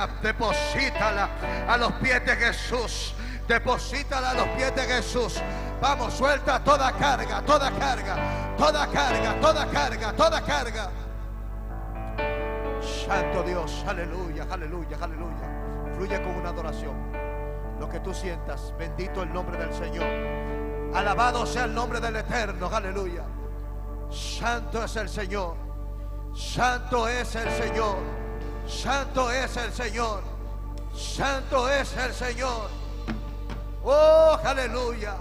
carga, deposítala a los pies de Jesús. Deposítala a los pies de Jesús. Vamos, suelta toda carga, toda carga, toda carga, toda carga, toda carga. Santo Dios, aleluya, aleluya, aleluya. Fluye con una adoración. Lo que tú sientas, bendito el nombre del Señor. Alabado sea el nombre del Eterno, aleluya. Santo es el Señor. Santo es el Señor. Santo es el Señor. Santo es el Señor. Oh, aleluya.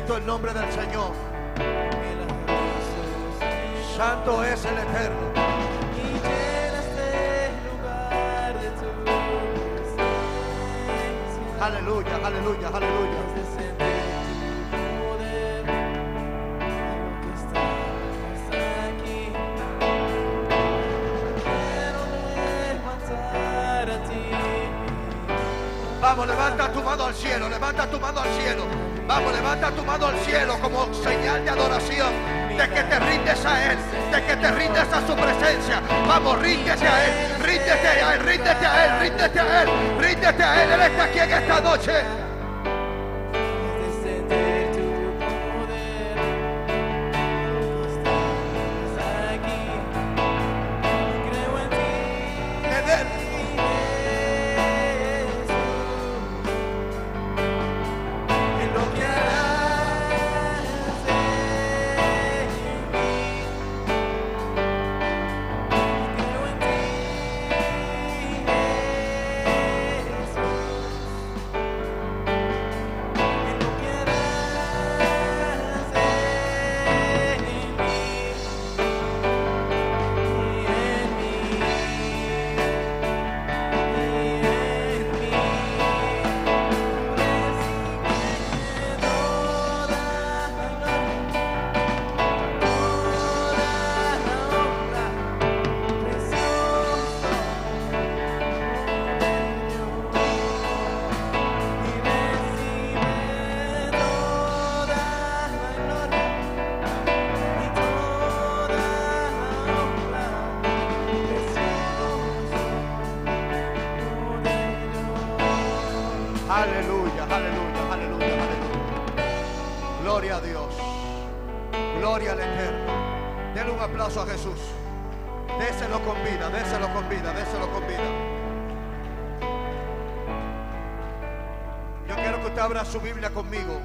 El nombre del Señor. Santo es el Eterno. Aleluya, aleluya, aleluya. Vamos, levanta tu mano al cielo, levanta tu mano al cielo. Vamos, levanta tu mano al cielo como señal de adoración, de que te rindes a Él, de que te rindes a su presencia. Vamos, ríndete a Él, ríndete a Él, ríndete a Él, ríndete a Él, ríndete a Él. Él está aquí en esta noche. Aleluya, aleluya, aleluya, aleluya. Gloria a Dios. Gloria al Eterno. Denle un aplauso a Jesús. Déselo con vida, déselo con vida, déselo con vida. Yo quiero que usted abra su Biblia conmigo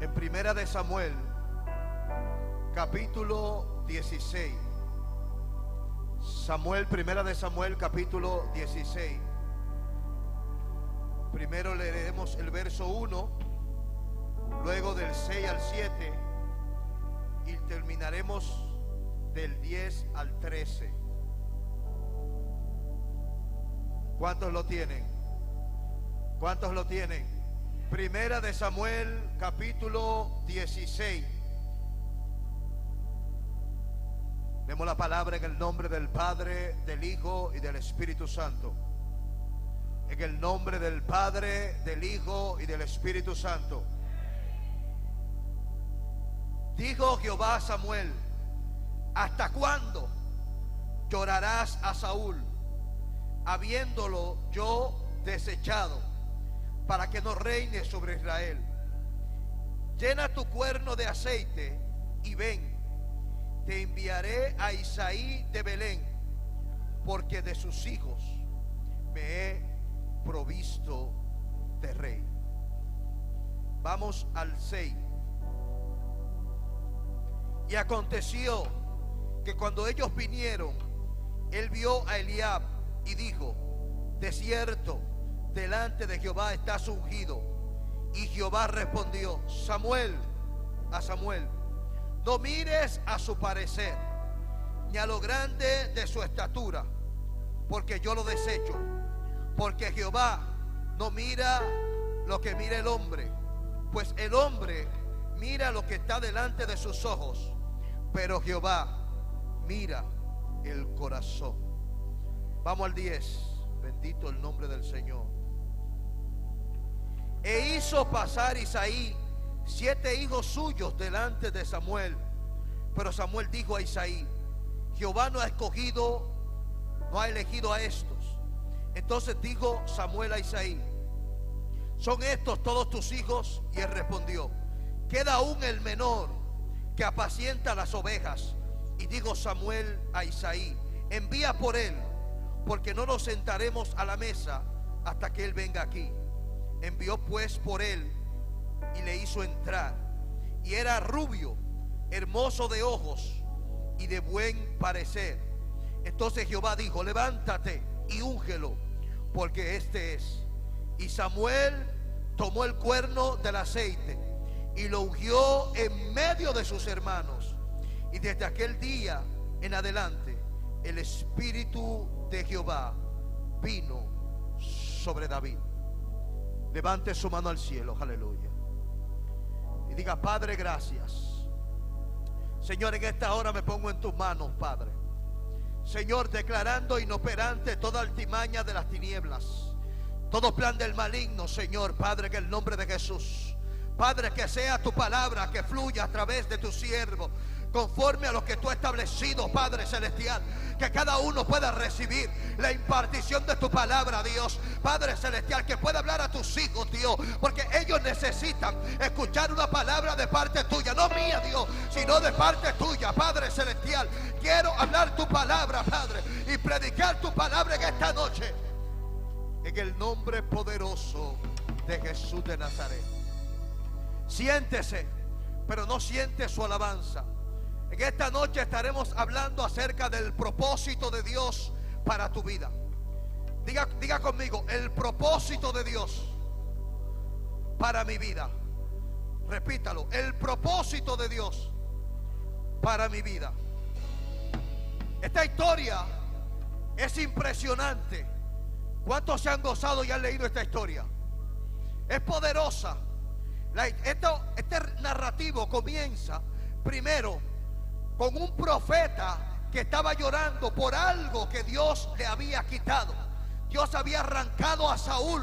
en Primera de Samuel, capítulo 16. Primera de Samuel, capítulo 16. Primero leeremos el verso 1, luego del 6 al 7 y terminaremos del 10 al 13. ¿Cuántos lo tienen? ¿Cuántos lo tienen? Primera de Samuel, capítulo 16. Vemos la palabra en el nombre del Padre, del Hijo y del Espíritu Santo. En el nombre del Padre, del Hijo y del Espíritu Santo. Dijo Jehová a Samuel: ¿hasta cuándo llorarás a Saúl, habiéndolo yo desechado, para que no reine sobre Israel? Llena tu cuerno de aceite y ven, te enviaré a Isaí de Belén, porque de sus hijos me he provisto de rey. Vamos al 6. Y aconteció que cuando ellos vinieron, él vio a Eliab y dijo: de cierto, delante de Jehová estás ungido. Y Jehová respondió a Samuel: no mires a su parecer, ni a lo grande de su estatura, porque yo lo desecho. porque Jehová no mira lo que mira el hombre, pues el hombre mira lo que está delante de sus ojos, pero Jehová mira el corazón. Vamos al 10. Bendito el nombre del Señor. E hizo pasar Isaí 7 hijos suyos delante de Samuel. Pero Samuel dijo a Isaí: Jehová no ha elegido a estos. Entonces dijo Samuel a Isaí: ¿son estos todos tus hijos? Y él respondió: queda aún el menor, que apacienta las ovejas. Y dijo Samuel a Isaí: envía por él, porque no nos sentaremos a la mesa hasta que él venga aquí. Envió pues por él y le hizo entrar. Y era rubio, hermoso de ojos y de buen parecer. Entonces Jehová dijo: levántate y úngelo, porque este es. Y Samuel tomó el cuerno del aceite y lo ungió en medio de sus hermanos. Y desde aquel día en adelante el Espíritu de Jehová vino sobre David. Levante su mano al cielo, aleluya, y diga: Padre, gracias. Señor, en esta hora me pongo en tus manos, Padre. Señor, declarando inoperante toda altimaña de las tinieblas, todo plan del maligno, Señor, Padre, en el nombre de Jesús. Padre, que sea tu palabra que fluya a través de tu siervo, conforme a lo que tú has establecido, Padre celestial. Que cada uno pueda recibir la impartición de tu palabra, Dios, Padre celestial. Que pueda hablar a tus hijos, Dios, porque ellos necesitan escuchar una palabra de parte tuya, no mía, Dios, sino de parte tuya, Padre celestial. Quiero hablar tu palabra, Padre, y predicar tu palabra en esta noche, en el nombre poderoso de Jesús de Nazaret. Siéntese, pero no siente su alabanza. En esta noche estaremos hablando acerca del propósito de Dios para tu vida. Diga conmigo: el propósito de Dios para mi vida. Repítalo: el propósito de Dios para mi vida. Esta historia es impresionante. ¿Cuántos se han gozado y han leído esta historia? Es poderosa. Este narrativo comienza primero con un profeta que estaba llorando por algo que Dios le había quitado. Dios había arrancado a Saúl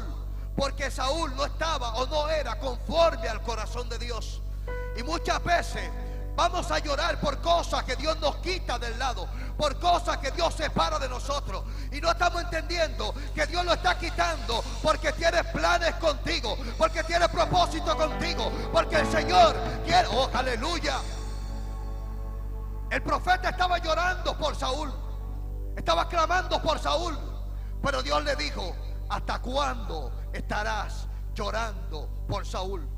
porque Saúl no estaba o no era conforme al corazón de Dios. Y muchas veces vamos a llorar por cosas que Dios nos quita del lado, por cosas que Dios separa de nosotros, y no estamos entendiendo que Dios lo está quitando porque tiene planes contigo, porque tiene propósito contigo, porque el Señor quiere. Oh, aleluya. El profeta estaba llorando por Saúl, estaba clamando por Saúl, pero Dios le dijo: ¿hasta cuándo estarás llorando por Saúl?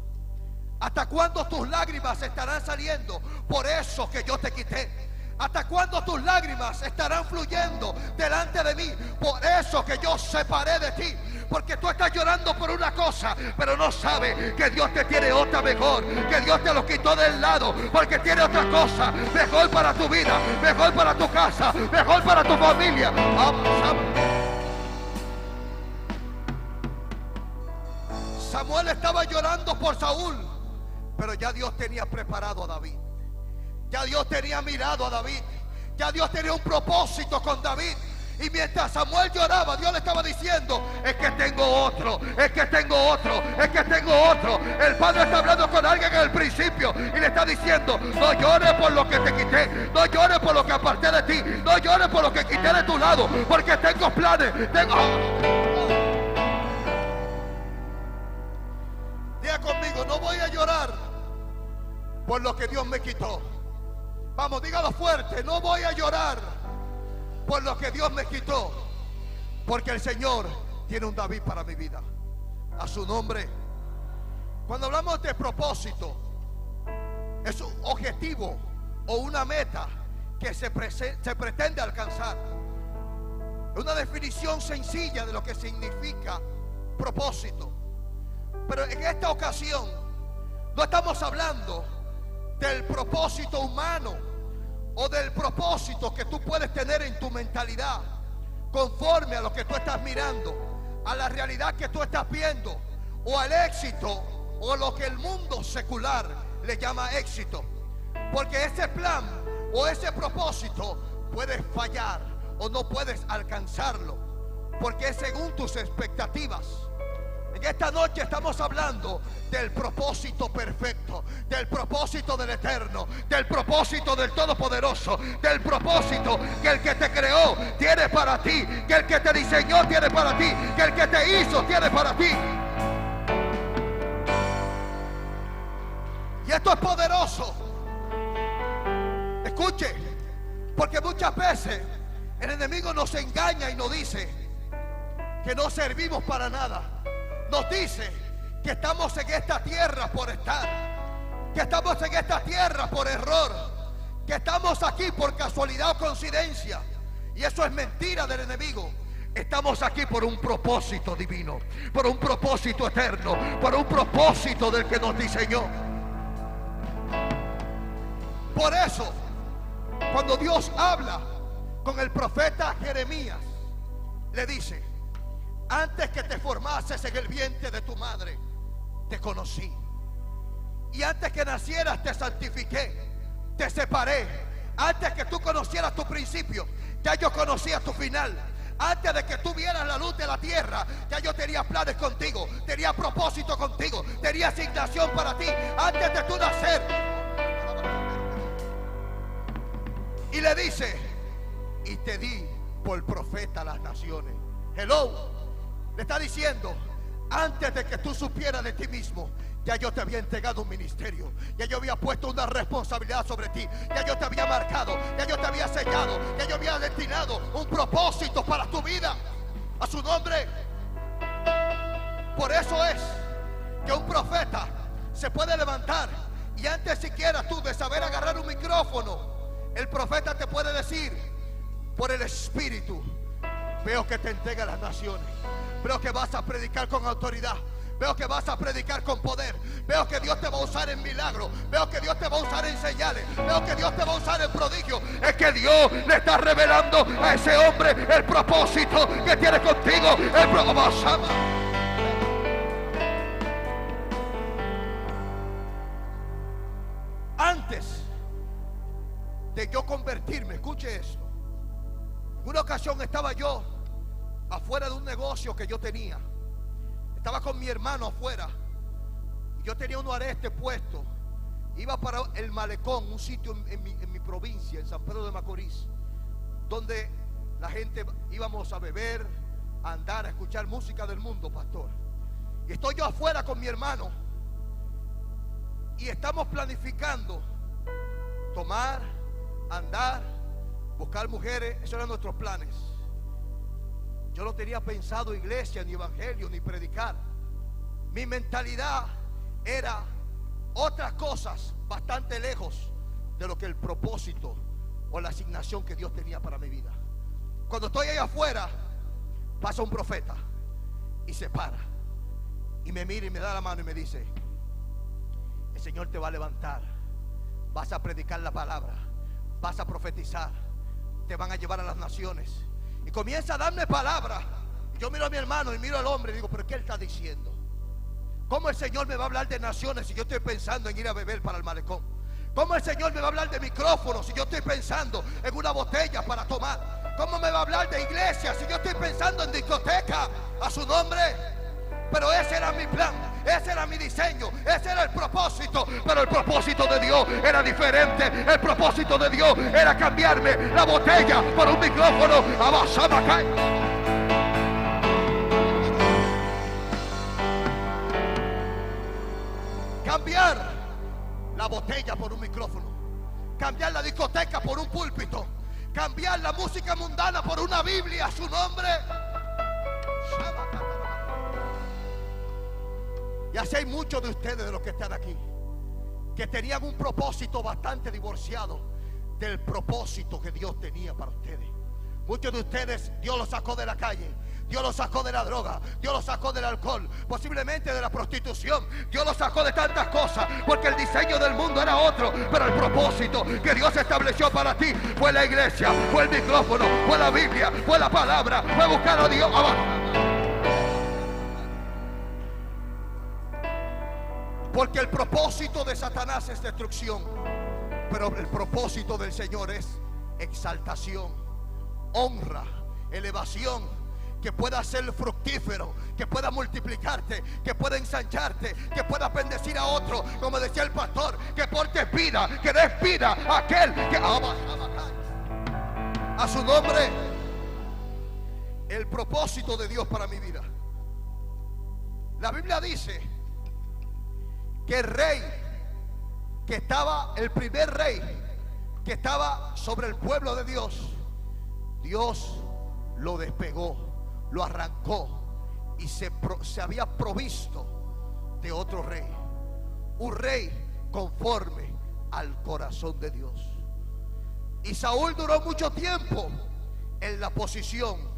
¿Hasta cuándo tus lágrimas estarán saliendo por eso que yo te quité? ¿Hasta cuándo tus lágrimas estarán fluyendo delante de mí por eso que yo separé de ti? Porque tú estás llorando por una cosa, pero no sabes que Dios te tiene otra mejor, que Dios te lo quitó del lado, porque tiene otra cosa mejor para tu vida, mejor para tu casa, mejor para tu familia. Vamos. Samuel estaba llorando por Saúl, pero ya Dios tenía preparado a David. Ya Dios tenía mirado a David. Ya Dios tenía un propósito con David. Y mientras Samuel lloraba, Dios le estaba diciendo: es que tengo otro, es que tengo otro, es que tengo otro. El Padre está hablando con alguien en el principio y le está diciendo: no llores por lo que te quité, no llores por lo que aparté de ti, no llores por lo que quité de tu lado, porque tengo planes, Diga conmigo: no voy a llorar por lo que Dios me quitó. Vamos, dígalo fuerte: no voy a llorar por lo que Dios me quitó, porque el Señor tiene un David para mi vida. A su nombre. Cuando hablamos de propósito, es un objetivo o una meta que se pretende alcanzar. Es una definición sencilla de lo que significa propósito. Pero en esta ocasión no estamos hablando del propósito humano o del propósito que tú puedes tener en tu mentalidad conforme a lo que tú estás mirando. a la realidad que tú estás viendo, o al éxito, o lo que el mundo secular le llama éxito. Porque ese plan o ese propósito puede fallar o no puedes alcanzarlo, porque es según tus expectativas. En esta noche estamos hablando del propósito perfecto, del propósito del Eterno, del propósito del Todopoderoso, del propósito que el que te creó tiene para ti, que el que te diseñó tiene para ti, que el que te hizo tiene para ti. Y esto es poderoso. Escuche, porque muchas veces el enemigo nos engaña y nos dice que no servimos para nada. Nos dice que estamos en esta tierra por estar, que estamos en esta tierra por error, que estamos aquí por casualidad o coincidencia. Y eso es mentira del enemigo. Estamos aquí por un propósito divino, por un propósito eterno, por un propósito del que nos diseñó. Por eso, cuando Dios habla con el profeta Jeremías, le dice: antes que te formases en el vientre de tu madre, te conocí. Y antes que nacieras te santifiqué, te separé. Antes que tú conocieras tu principio, ya yo conocía tu final. Antes de que tú vieras la luz de la tierra, ya yo tenía planes contigo, tenía propósito contigo, tenía asignación para ti. Antes de tu nacer. Y le dice: y te di por profeta a las naciones. Hello. Le está diciendo: antes de que tú supieras de ti mismo, ya yo te había entregado un ministerio, ya yo había puesto una responsabilidad sobre ti, ya yo te había marcado, ya yo te había sellado, ya yo había destinado un propósito para tu vida. A su nombre. Por eso es que un profeta se puede levantar y antes siquiera tú de saber agarrar un micrófono, el profeta te puede decir: por el Espíritu veo que te entrega a las naciones. Veo que vas a predicar con autoridad. Veo que vas a predicar con poder. Veo que Dios te va a usar en milagros. Veo que Dios te va a usar en señales. Veo que Dios te va a usar en prodigios. Es que Dios le está revelando a ese hombre el propósito que tiene contigo. El propósito. Antes de yo convertirme, escuche esto. En una ocasión estaba yo afuera de un negocio que yo tenía. Estaba con mi hermano afuera. Y yo tenía unos aretes puestos. Iba para el Malecón, un sitio en mi provincia, en San Pedro de Macorís, donde la gente íbamos a beber, a andar, a escuchar música del mundo, pastor. Y estoy yo afuera con mi hermano. Y estamos planificando tomar, andar, buscar mujeres. Esos eran nuestros planes. Yo no tenía pensado iglesia, ni evangelio, ni predicar. Mi mentalidad era otras cosas bastante lejos de lo que el propósito o la asignación que Dios tenía para mi vida. Cuando estoy ahí afuera, pasa un profeta y se para y me mira y me da la mano y me dice: el Señor te va a levantar, vas a predicar la palabra, vas a profetizar, te van a llevar a las naciones. Y comienza a darme palabra. Yo miro a mi hermano y miro al hombre y digo: ¿pero qué él está diciendo? ¿Cómo el Señor me va a hablar de naciones si yo estoy pensando en ir a beber para el Malecón? ¿Cómo el Señor me va a hablar de micrófonos si yo estoy pensando en una botella para tomar? ¿Cómo me va a hablar de iglesia si yo estoy pensando en discoteca? A su nombre. Pero ese era mi plan, ese era mi diseño, ese era el propósito. Pero el propósito de Dios era diferente. El propósito de Dios era cambiarme la botella por un micrófono. Cambiar la botella por un micrófono, cambiar la discoteca por un púlpito, cambiar la música mundana por una Biblia. A su nombre. Y así hay muchos de ustedes, de los que están aquí, que tenían un propósito bastante divorciado del propósito que Dios tenía para ustedes. Muchos de ustedes Dios los sacó de la calle, Dios los sacó de la droga, Dios los sacó del alcohol, posiblemente de la prostitución. Dios los sacó de tantas cosas porque el diseño del mundo era otro. Pero el propósito que Dios estableció para ti fue la iglesia, fue el micrófono, fue la Biblia, fue la palabra, fue buscar a Dios. Porque el propósito de Satanás es destrucción, pero el propósito del Señor es exaltación, honra, elevación, que pueda ser fructífero, que pueda multiplicarte, que pueda ensancharte, que pueda bendecir a otro, como decía el pastor, que portes vida, que des vida a aquel que ama. A su nombre. El propósito de Dios para mi vida. La Biblia dice que el rey que estaba, el primer rey que estaba sobre el pueblo de Dios, Dios lo despegó, lo arrancó y se había provisto de otro rey, un rey conforme al corazón de Dios. Y Saúl duró mucho tiempo en la posición,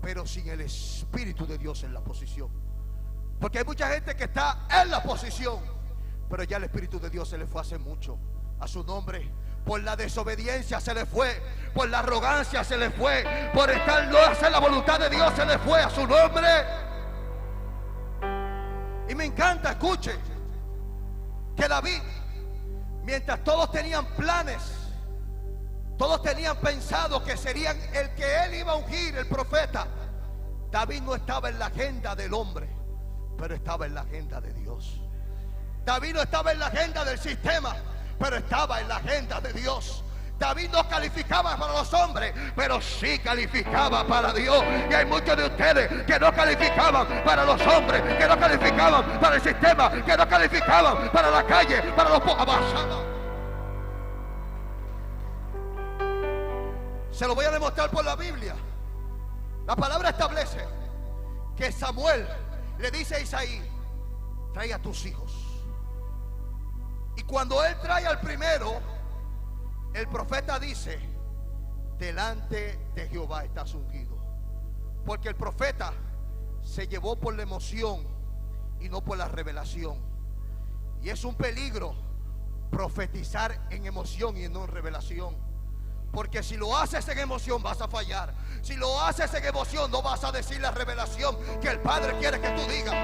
pero sin el Espíritu de Dios en la posición. Porque hay mucha gente que está en la posición, pero ya el Espíritu de Dios se le fue hace mucho. A su nombre. Por la desobediencia se le fue, por la arrogancia se le fue, por estar no hacer la voluntad de Dios se le fue. A su nombre. Y me encanta, escuche, que David, mientras todos tenían planes, todos tenían pensado que serían el que él iba a ungir, el profeta, David no estaba en la agenda del hombre, pero estaba en la agenda de Dios. David no estaba en la agenda del sistema, pero estaba en la agenda de Dios. David no calificaba para los hombres, pero sí calificaba para Dios. Y hay muchos de ustedes que no calificaban para los hombres, que no calificaban para el sistema, que no calificaban para la calle, para los avanzados. Se lo voy a demostrar por la Biblia. La palabra establece que Samuel le dice a Isaí: trae a tus hijos. Y cuando él trae al primero, el profeta dice: delante de Jehová estás ungido. Porque el profeta se llevó por la emoción y no por la revelación. Y es un peligro profetizar en emoción y no en revelación. Porque si lo haces en emoción vas a fallar. Si lo haces en emoción no vas a decir la revelación que el Padre quiere que tú digas.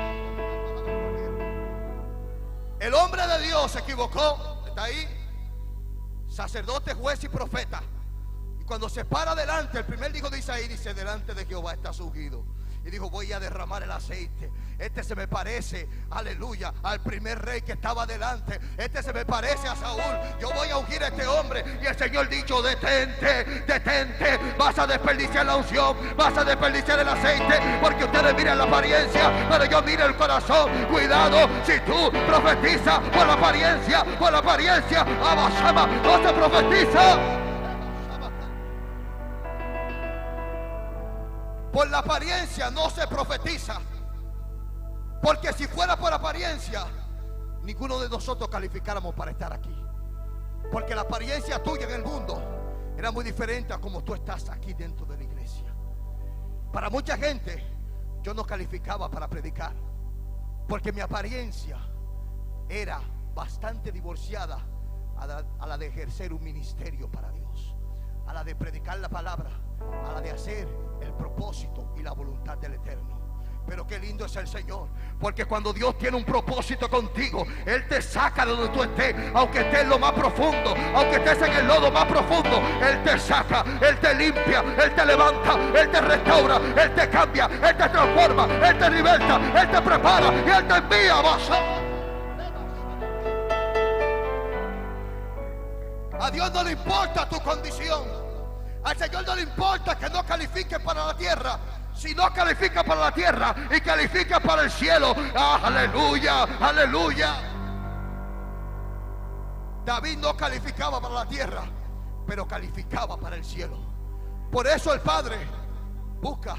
El hombre de Dios se equivocó. Está ahí. Sacerdote, juez y profeta. Y cuando se para delante, el primer hijo de Isaí dice: delante de Jehová estás ungido. Y dijo: voy a derramar el aceite. Este se me parece, aleluya, al primer rey que estaba delante. Este se me parece a Saúl. Yo voy a ungir a este hombre. Y el Señor dijo: detente, detente. Vas a desperdiciar la unción, vas a desperdiciar el aceite, porque ustedes miran la apariencia, pero yo miro el corazón. Cuidado si tú profetizas por la apariencia, Abashama, no se profetiza por la apariencia, no se profetiza. Porque si fuera por apariencia, ninguno de nosotros calificáramos para estar aquí. Porque la apariencia tuya en el mundo era muy diferente a como tú estás aquí dentro de la iglesia. Para mucha gente yo no calificaba para predicar, porque mi apariencia era bastante divorciada a la de ejercer un ministerio para Dios, a la de predicar la palabra, a la de hacer el propósito y la voluntad del Eterno. Pero qué lindo es el Señor, porque cuando Dios tiene un propósito contigo, Él te saca de donde tú estés. Aunque estés en lo más profundo, aunque estés en el lodo más profundo, Él te saca, Él te limpia, Él te levanta, Él te restaura, Él te cambia, Él te transforma, Él te liberta, Él te prepara y Él te envía. A Dios no le importa tu condición. Al Señor no le importa que no califiques para la tierra. Si no califica para la tierra y califica para el cielo, aleluya, aleluya. David no calificaba para la tierra, pero calificaba para el cielo. Por eso el Padre busca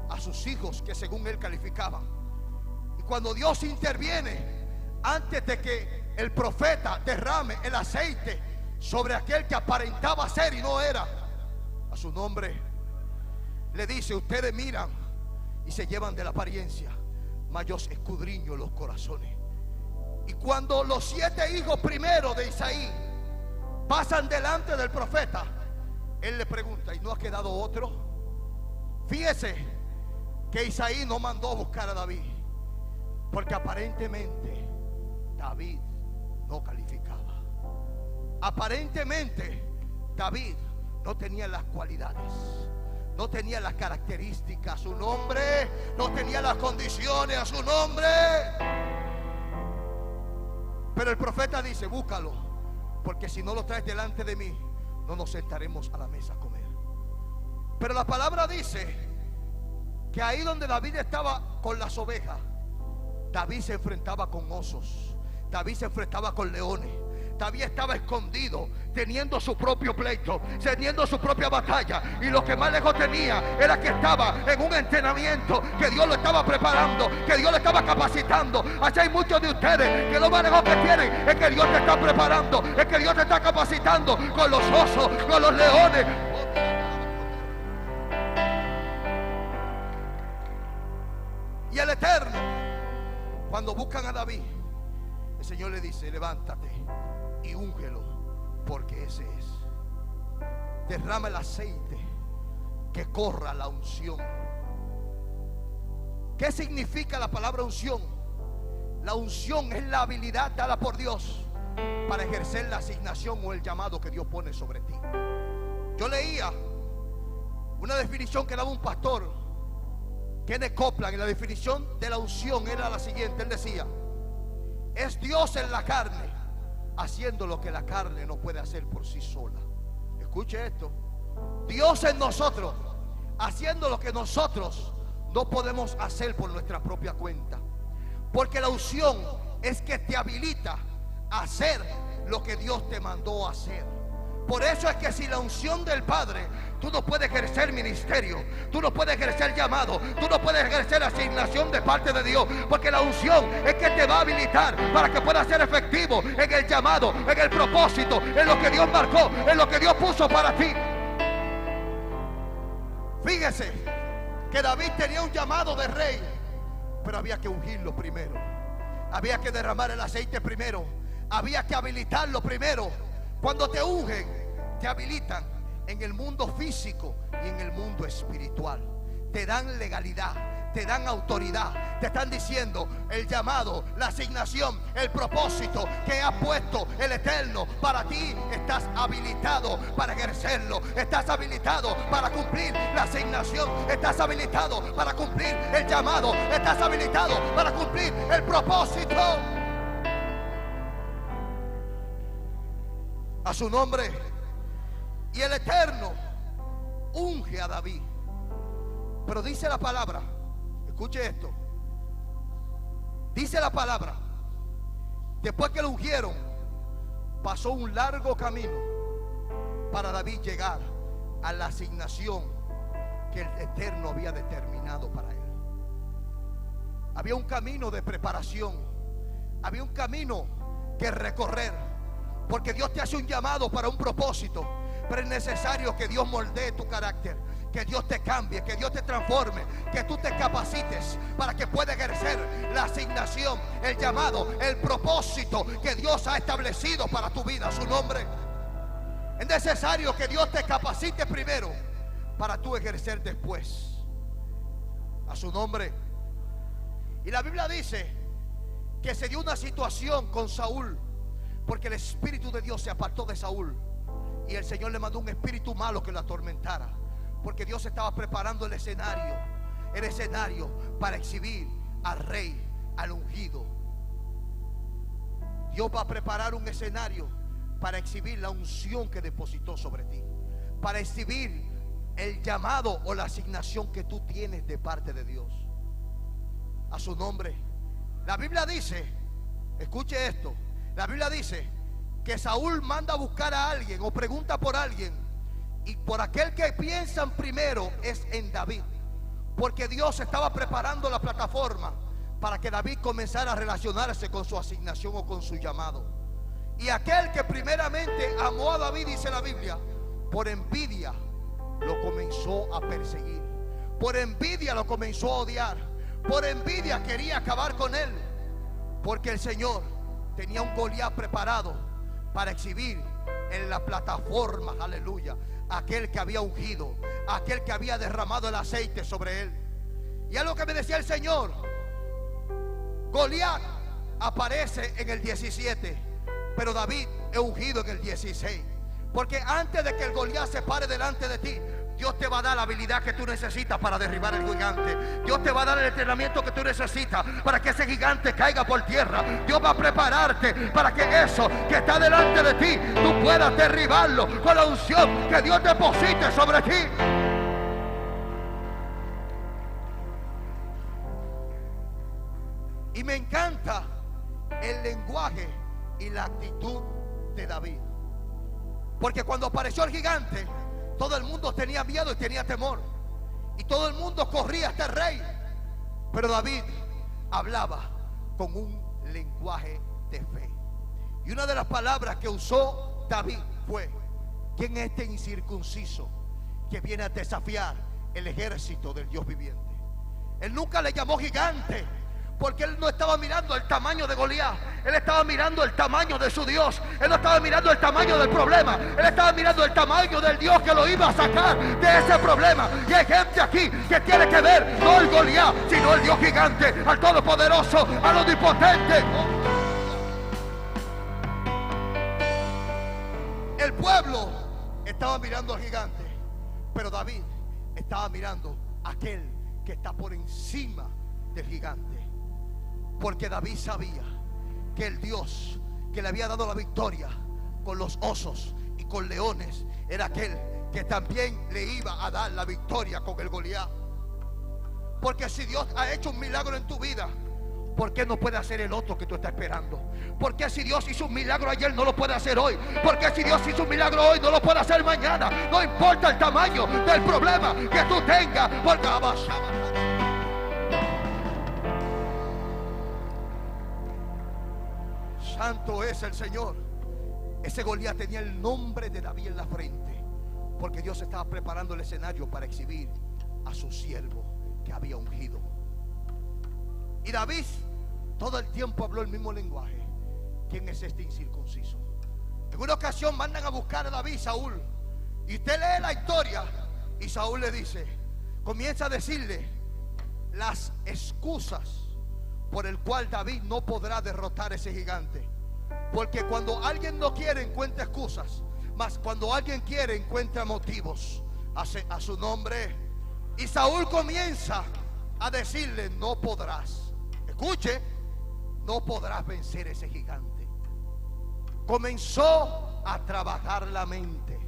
a sus hijos que según él calificaban. Y cuando Dios interviene, antes de que el profeta derrame el aceite sobre aquel que aparentaba ser y no era, a su nombre, le dice: ustedes miran y se llevan de la apariencia, mas yo escudriño los corazones. Y cuando los 7 hijos primeros de Isaí pasan delante del profeta, él le pregunta: ¿y no ha quedado otro? Fíjese que Isaí no mandó a buscar a David, porque aparentemente David no calificaba. Aparentemente David no tenía las cualidades, no tenía las características a su nombre, no tenía las condiciones a su nombre. Pero el profeta dice: búscalo, porque si no lo traes delante de mí, no nos sentaremos a la mesa a comer. Pero la palabra dice que ahí donde David estaba con las ovejas, David se enfrentaba con osos, David se enfrentaba con leones. David estaba escondido, teniendo su propio pleito, teniendo su propia batalla. Y lo que más lejos tenía era que estaba en un entrenamiento, que Dios lo estaba preparando, que Dios lo estaba capacitando. Así hay muchos de ustedes que lo más lejos que tienen es que Dios te está preparando, es que Dios te está capacitando con los osos, con los leones. Y el Eterno, cuando buscan a David, el Señor le dice: levántate y úngelo, porque ese es. Derrama el aceite, que corra la unción. ¿Qué significa la palabra unción? La unción es la habilidad dada por Dios para ejercer la asignación o el llamado que Dios pone sobre ti. Yo leía una definición que daba un pastor, Kenneth Copeland, y la definición de la unción era la siguiente. Él decía: es Dios en la carne, haciendo lo que la carne no puede hacer por sí sola. Escuche esto: Dios en nosotros, haciendo lo que nosotros no podemos hacer por nuestra propia cuenta. Porque la unción es que te habilita a hacer lo que Dios te mandó a hacer. Por eso es que sin la unción del Padre, tú no puedes ejercer ministerio, tú no puedes ejercer llamado, tú no puedes ejercer asignación de parte de Dios. Porque la unción es que te va a habilitar para que puedas ser efectivo en el llamado, en el propósito, en lo que Dios marcó, en lo que Dios puso para ti. Fíjese que David tenía un llamado de rey, pero había que ungirlo primero, había que derramar el aceite primero, había que habilitarlo primero. Cuando te ungen, te habilitan en el mundo físico y en el mundo espiritual. Te dan legalidad, te dan autoridad, te están diciendo el llamado, la asignación, el propósito que ha puesto el Eterno para ti. Estás habilitado para ejercerlo, estás habilitado para cumplir la asignación, estás habilitado para cumplir el llamado, estás habilitado para cumplir el propósito. A su nombre. Y el Eterno unge a David. Pero dice la palabra, escuche esto, dice la palabra, después que lo ungieron, pasó un largo camino para David llegar a la asignación que el Eterno había determinado para él. Había un camino de preparación, había un camino que recorrer. Porque Dios te hace un llamado para un propósito, pero es necesario que Dios moldee tu carácter, que Dios te cambie, que Dios te transforme, que tú te capacites para que puedas ejercer la asignación, el llamado, el propósito que Dios ha establecido para tu vida. A su nombre. Es necesario que Dios te capacite primero para tú ejercer después. A su nombre. Y la Biblia dice que se dio una situación con Saúl, porque el Espíritu de Dios se apartó de Saúl y el Señor le mandó un espíritu malo que lo atormentara. Porque Dios estaba preparando el escenario para exhibir al rey, al ungido. Dios va a preparar un escenario para exhibir la unción que depositó sobre ti, para exhibir el llamado o la asignación que tú tienes de parte de Dios. A su nombre. La Biblia dice, escuche esto, la Biblia dice que Saúl manda a buscar a alguien o pregunta por alguien, y por aquel que piensan primero es en David, porque Dios estaba preparando la plataforma para que David comenzara a relacionarse con su asignación o con su llamado. Y aquel que primeramente amó a David, dice la Biblia, por envidia lo comenzó a perseguir, por envidia lo comenzó a odiar, por envidia quería acabar con él, porque el Señor tenía un Goliat preparado para exhibir en la plataforma, aleluya, aquel que había ungido, aquel que había derramado el aceite sobre él. Y es lo que me decía el Señor: Goliat aparece en el 17, pero David es ungido en el 16. Porque antes de que el Goliat se pare delante de ti, Dios te va a dar la habilidad que tú necesitas para derribar el gigante. Dios te va a dar el entrenamiento que tú necesitas para que ese gigante caiga por tierra. Dios va a prepararte para que eso que está delante de ti, tú puedas derribarlo con la unción que Dios deposite sobre ti. Y me encanta el lenguaje y la actitud de David. Porque cuando apareció el gigante, todo el mundo tenía miedo y tenía temor. Y todo el mundo corría a este rey. Pero David hablaba con un lenguaje de fe. Y una de las palabras que usó David fue: ¿quién es este incircunciso que viene a desafiar el ejército del Dios viviente? Él nunca le llamó gigante, porque él no estaba mirando el tamaño de Goliat. Él estaba mirando el tamaño de su Dios. Él no estaba mirando el tamaño del problema. Él estaba mirando el tamaño del Dios que lo iba a sacar de ese problema. Y hay gente aquí que tiene que ver no el Goliat, sino el Dios gigante, al todopoderoso, al omnipotente. El pueblo estaba mirando al gigante, pero David estaba mirando a aquel que está por encima del gigante. Porque David sabía que el Dios que le había dado la victoria con los osos y con leones era aquel que también le iba a dar la victoria con el Goliat. Porque si Dios ha hecho un milagro en tu vida, ¿por qué no puede hacer el otro que tú estás esperando? ¿Por qué si Dios hizo un milagro ayer no lo puede hacer hoy? ¿Por qué si Dios hizo un milagro hoy no lo puede hacer mañana? No importa el tamaño del problema que tú tengas, porque santo es el Señor. Ese Goliat tenía el nombre de David en la frente, porque Dios estaba preparando el escenario para exhibir a su siervo que había ungido. Y David todo el tiempo habló el mismo lenguaje: ¿quién es este incircunciso? En una ocasión mandan a buscar a David, Saúl, y usted lee la historia, y Saúl le dice, comienza a decirle las excusas por el cual David no podrá derrotar a ese gigante. Porque cuando alguien no quiere, encuentra excusas, mas cuando alguien quiere, encuentra motivos a su nombre. Y Saúl comienza a decirle: no podrás, escuche, no podrás vencer a ese gigante. Comenzó a trabajar la mente,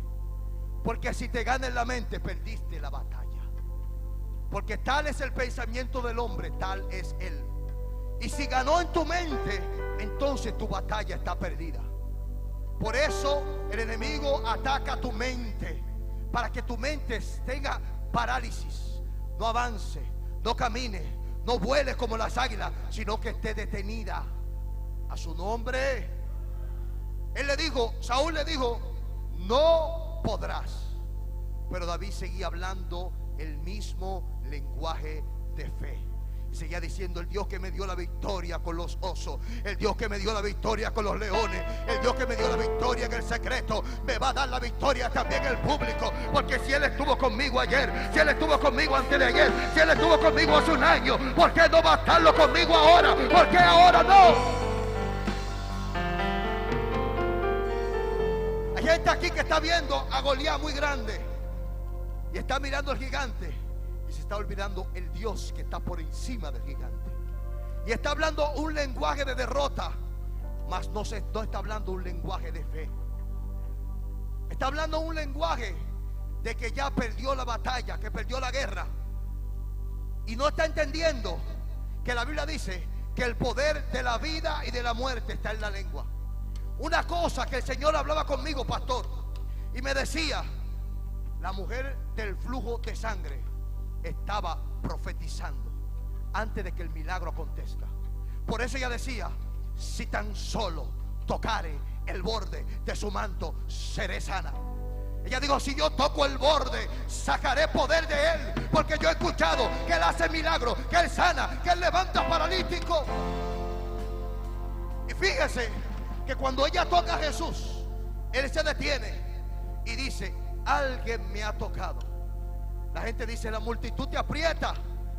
porque si te gana en la mente, perdiste la batalla. Porque tal es el pensamiento del hombre, tal es él. Y si ganó en tu mente, entonces tu batalla está perdida. Por eso el enemigo ataca tu mente, para que tu mente tenga parálisis, no avance, no camine, no vuele como las águilas, sino que esté detenida. A su nombre. Él le dijo, Saúl le dijo, no podrás. Pero David seguía hablando el mismo lenguaje de fe. Y seguía diciendo: el Dios que me dio la victoria con los osos, el Dios que me dio la victoria con los leones, el Dios que me dio la victoria en el secreto, me va a dar la victoria también en el público. Porque si Él estuvo conmigo ayer, si Él estuvo conmigo antes de ayer, si Él estuvo conmigo hace un año, ¿por qué no va a estarlo conmigo ahora? ¿Por qué ahora no? Hay gente aquí que está viendo a Goliat muy grande y está mirando al gigante, y se está olvidando el Dios que está por encima del gigante. Y está hablando un lenguaje de derrota, mas no está hablando un lenguaje de fe. Está hablando un lenguaje de que ya perdió la batalla, que perdió la guerra. Y no está entendiendo que la Biblia dice que el poder de la vida y de la muerte está en la lengua. Una cosa que el Señor hablaba conmigo, pastor, y me decía: la mujer del flujo de sangre estaba profetizando antes de que el milagro acontezca. Por eso ella decía: si tan solo tocare el borde de su manto, seré sana. Ella dijo: si yo toco el borde, sacaré poder de Él. Porque yo he escuchado que Él hace milagros, que Él sana, que Él levanta paralíticos. Y fíjese que cuando ella toca a Jesús, Él se detiene y dice: alguien me ha tocado. La gente dice: la multitud te aprieta.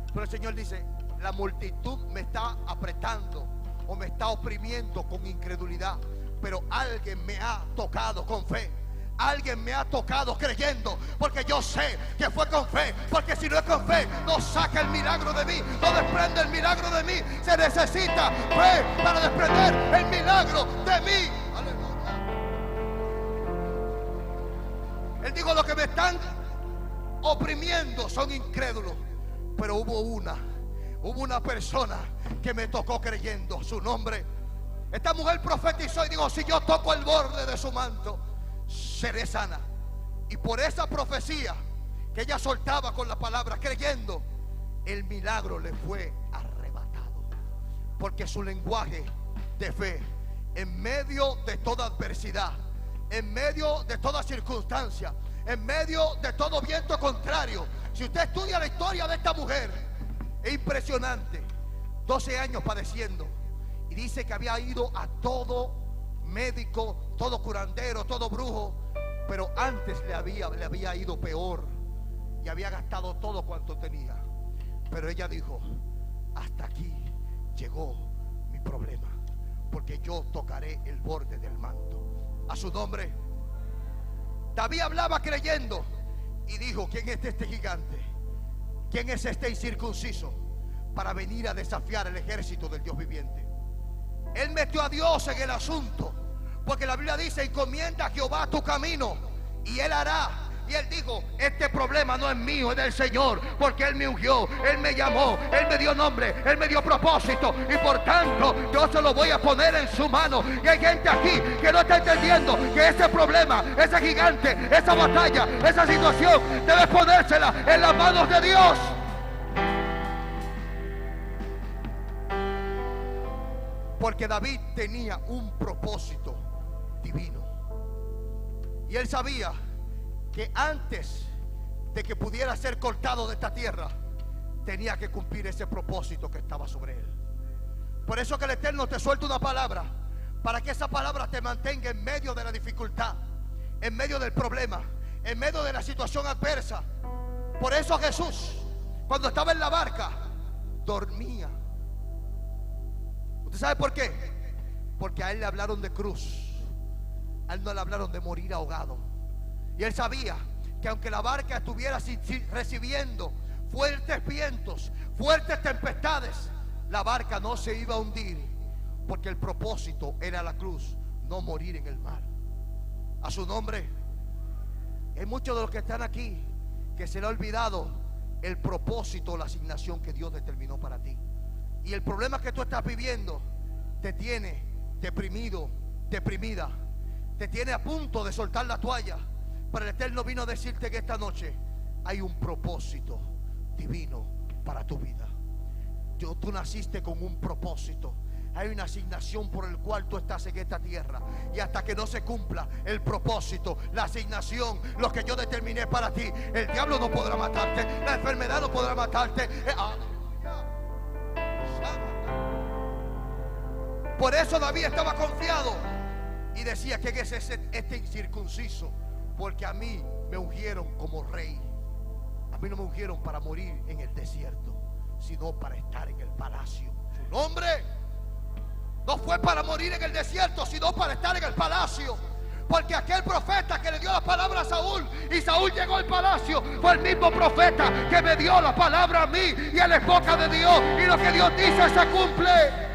Pero el Señor dice: la multitud me está apretando o me está oprimiendo con incredulidad, pero alguien me ha tocado con fe. Alguien me ha tocado creyendo, porque yo sé que fue con fe. Porque si no es con fe, no saca el milagro de mí, no desprende el milagro de mí. Se necesita fe para desprender el milagro de mí. Aleluya. Él dijo: los que me están oprimiendo son incrédulos. Pero hubo una persona que me tocó creyendo. Su nombre, esta mujer profetizó y dijo: si yo toco el borde de su manto, seré sana. Y por esa profecía que ella soltaba con la palabra, creyendo, el milagro le fue arrebatado. Porque su lenguaje de fe, en medio de toda adversidad, en medio de toda circunstancia, en medio de todo viento contrario, si usted estudia la historia de esta mujer, es impresionante. 12 años padeciendo, y dice que había ido a todo médico, todo curandero, todo brujo, pero antes le había ido peor y había gastado todo cuanto tenía. Pero ella dijo: hasta aquí llegó mi problema, porque yo tocaré el borde del manto. A su nombre. David hablaba creyendo y dijo: ¿quién es este gigante? ¿Quién es este incircunciso para venir a desafiar el ejército del Dios viviente? Él metió a Dios en el asunto, porque la Biblia dice: encomienda a Jehová tu camino y Él hará. Y él dijo: este problema no es mío, es del Señor, porque Él me ungió, Él me llamó, Él me dio nombre, Él me dio propósito, y por tanto yo se lo voy a poner en su mano. Y hay gente aquí que no está entendiendo que ese problema, ese gigante, esa batalla, esa situación, debe ponérsela en las manos de Dios. Porque David tenía un propósito divino, y él sabía que antes de que pudiera ser cortado de esta tierra, tenía que cumplir ese propósito que estaba sobre él. Por eso que el Eterno te suelta una palabra, para que esa palabra te mantenga en medio de la dificultad, en medio del problema, en medio de la situación adversa. Por eso Jesús, cuando estaba en la barca, dormía. ¿Usted sabe por qué? Porque a él le hablaron de cruz, a él no le hablaron de morir ahogado. Y él sabía que aunque la barca estuviera recibiendo fuertes vientos, fuertes tempestades, la barca no se iba a hundir, porque el propósito era la cruz, no morir en el mar. A su nombre. Hay muchos de los que están aquí que se le ha olvidado el propósito, la asignación que Dios determinó para ti. Y el problema que tú estás viviendo te tiene deprimido, deprimida, te tiene a punto de soltar la toalla. Pero el Eterno vino a decirte que esta noche hay un propósito divino para tu vida. Tú naciste con un propósito. Hay una asignación por el cual tú estás en esta tierra. Y hasta que no se cumpla el propósito, la asignación, lo que yo determiné para ti, el diablo no podrá matarte, la enfermedad no podrá matarte. Por eso David estaba confiado y decía: ¿quién es este incircunciso? Porque a mí me ungieron como rey. A mí no me ungieron para morir en el desierto, sino para estar en el palacio. Su nombre no fue para morir en el desierto, sino para estar en el palacio. Porque aquel profeta que le dio la palabra a Saúl, y Saúl llegó al palacio, fue el mismo profeta que me dio la palabra a mí. Y él es boca de Dios, y lo que Dios dice se cumple.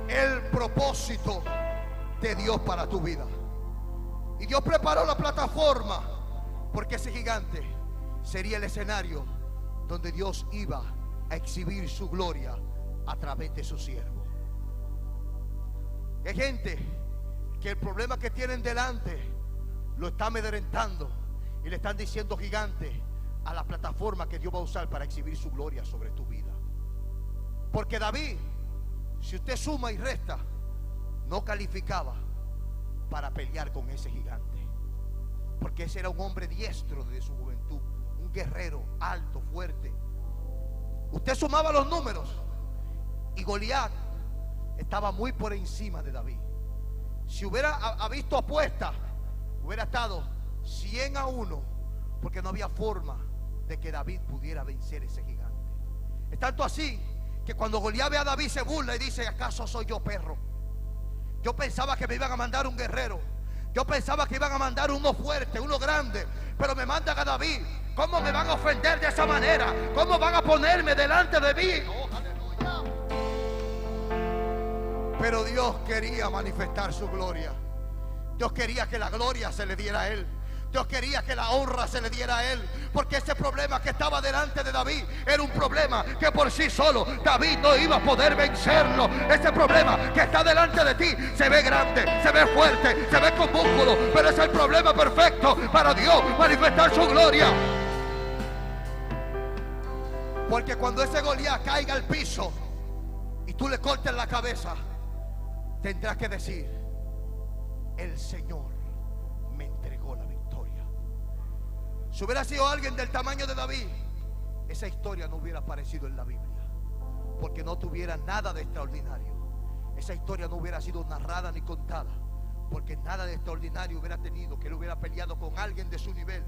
El propósito de Dios para tu vida. Y Dios preparó la plataforma, porque ese gigante sería el escenario donde Dios iba a exhibir su gloria a través de su siervo. Hay gente que el problema que tienen delante lo está amedrentando y le están diciendo gigante a la plataforma que Dios va a usar para exhibir su gloria sobre tu vida. Porque David, si usted suma y resta, no calificaba para pelear con ese gigante, porque ese era un hombre diestro desde su juventud, un guerrero alto, fuerte. Usted sumaba los números y Goliat estaba muy por encima de David. Si hubiera visto apuesta, hubiera estado 100-1, porque no había forma de que David pudiera vencer ese gigante. Es tanto así que cuando Goliat ve a David se burla y dice: ¿acaso soy yo perro? Yo pensaba que me iban a mandar un guerrero. Yo pensaba que iban a mandar uno fuerte, uno grande, pero me mandan a David. ¿Cómo me van a ofender de esa manera? ¿Cómo van a ponerme delante de mí? Oh, aleluya. Pero Dios quería manifestar su gloria. Dios quería que la gloria se le diera a él. Dios quería que la honra se le diera a él, porque ese problema que estaba delante de David era un problema que por sí solo David no iba a poder vencerlo. Ese problema que está delante de ti se ve grande, se ve fuerte, se ve con músculo, pero es el problema perfecto para Dios manifestar su gloria. Porque cuando ese Goliat caiga al piso y tú le cortes la cabeza, tendrás que decir: el Señor me entregó la victoria. Si hubiera sido alguien del tamaño de David, esa historia no hubiera aparecido en la Biblia, porque no tuviera nada de extraordinario. Esa historia no hubiera sido narrada ni contada, porque nada de extraordinario hubiera tenido, que él hubiera peleado con alguien de su nivel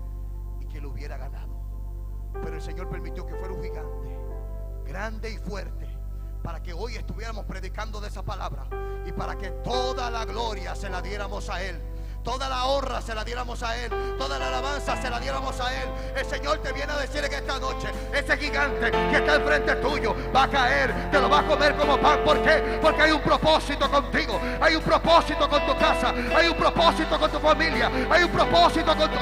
y que lo hubiera ganado. Pero el Señor permitió que fuera un gigante, grande y fuerte, para que hoy estuviéramos predicando de esa palabra y para que toda la gloria se la diéramos a él. Toda la honra se la diéramos a él. Toda la alabanza se la diéramos a él. El Señor te viene a decir en esta noche: ese gigante que está enfrente tuyo va a caer, te lo va a comer como pan. ¿Por qué? Porque hay un propósito contigo. Hay un propósito con tu casa. Hay un propósito con tu familia. Hay un propósito con tu...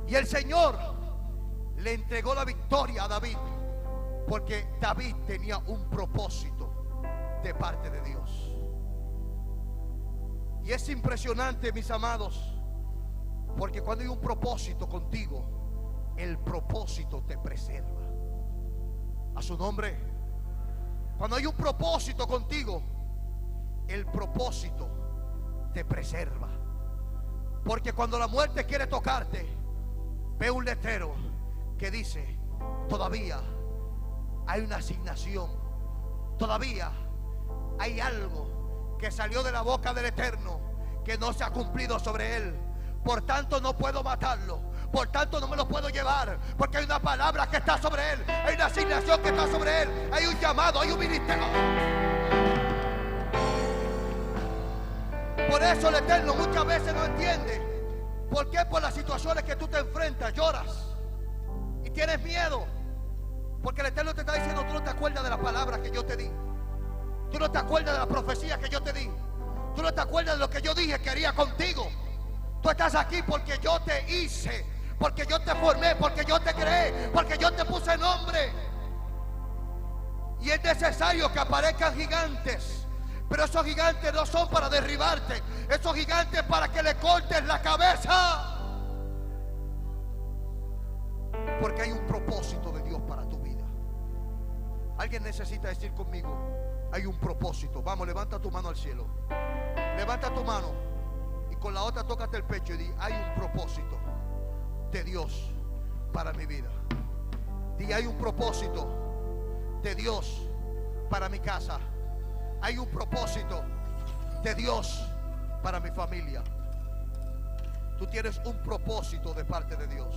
Y el Señor le entregó la victoria a David, porque David tenía un propósito de parte de Dios. Y es impresionante, mis amados, porque cuando hay un propósito contigo, el propósito te preserva. A su nombre. Cuando hay un propósito contigo, el propósito te preserva. Porque cuando la muerte quiere tocarte, ve un letrero que dice: todavía hay una asignación, todavía hay algo que salió de la boca del Eterno que no se ha cumplido sobre él. Por tanto no puedo matarlo, por tanto no me lo puedo llevar, porque hay una palabra que está sobre él, hay una asignación que está sobre él, hay un llamado, hay un ministerio. Por eso el Eterno muchas veces no entiende por qué por las situaciones que tú te enfrentas lloras y tienes miedo, porque el Eterno te está diciendo: tú no te acuerdas de la palabra que yo te di, tú no te acuerdas de la profecía que yo te di, tú no te acuerdas de lo que yo dije que haría contigo. Tú estás aquí porque yo te hice, porque yo te formé, porque yo te creé, porque yo te puse nombre. Y es necesario que aparezcan gigantes, pero esos gigantes no son para derribarte, esos gigantes para que le cortes la cabeza. Porque hay un propósito de Dios para tu vida. Alguien necesita decir conmigo: hay un propósito. Vamos, levanta tu mano al cielo. Levanta tu mano y con la otra tócate el pecho y di: hay un propósito de Dios para mi vida. Di: hay un propósito de Dios para mi casa. Hay un propósito de Dios para mi familia. Tú tienes un propósito de parte de Dios.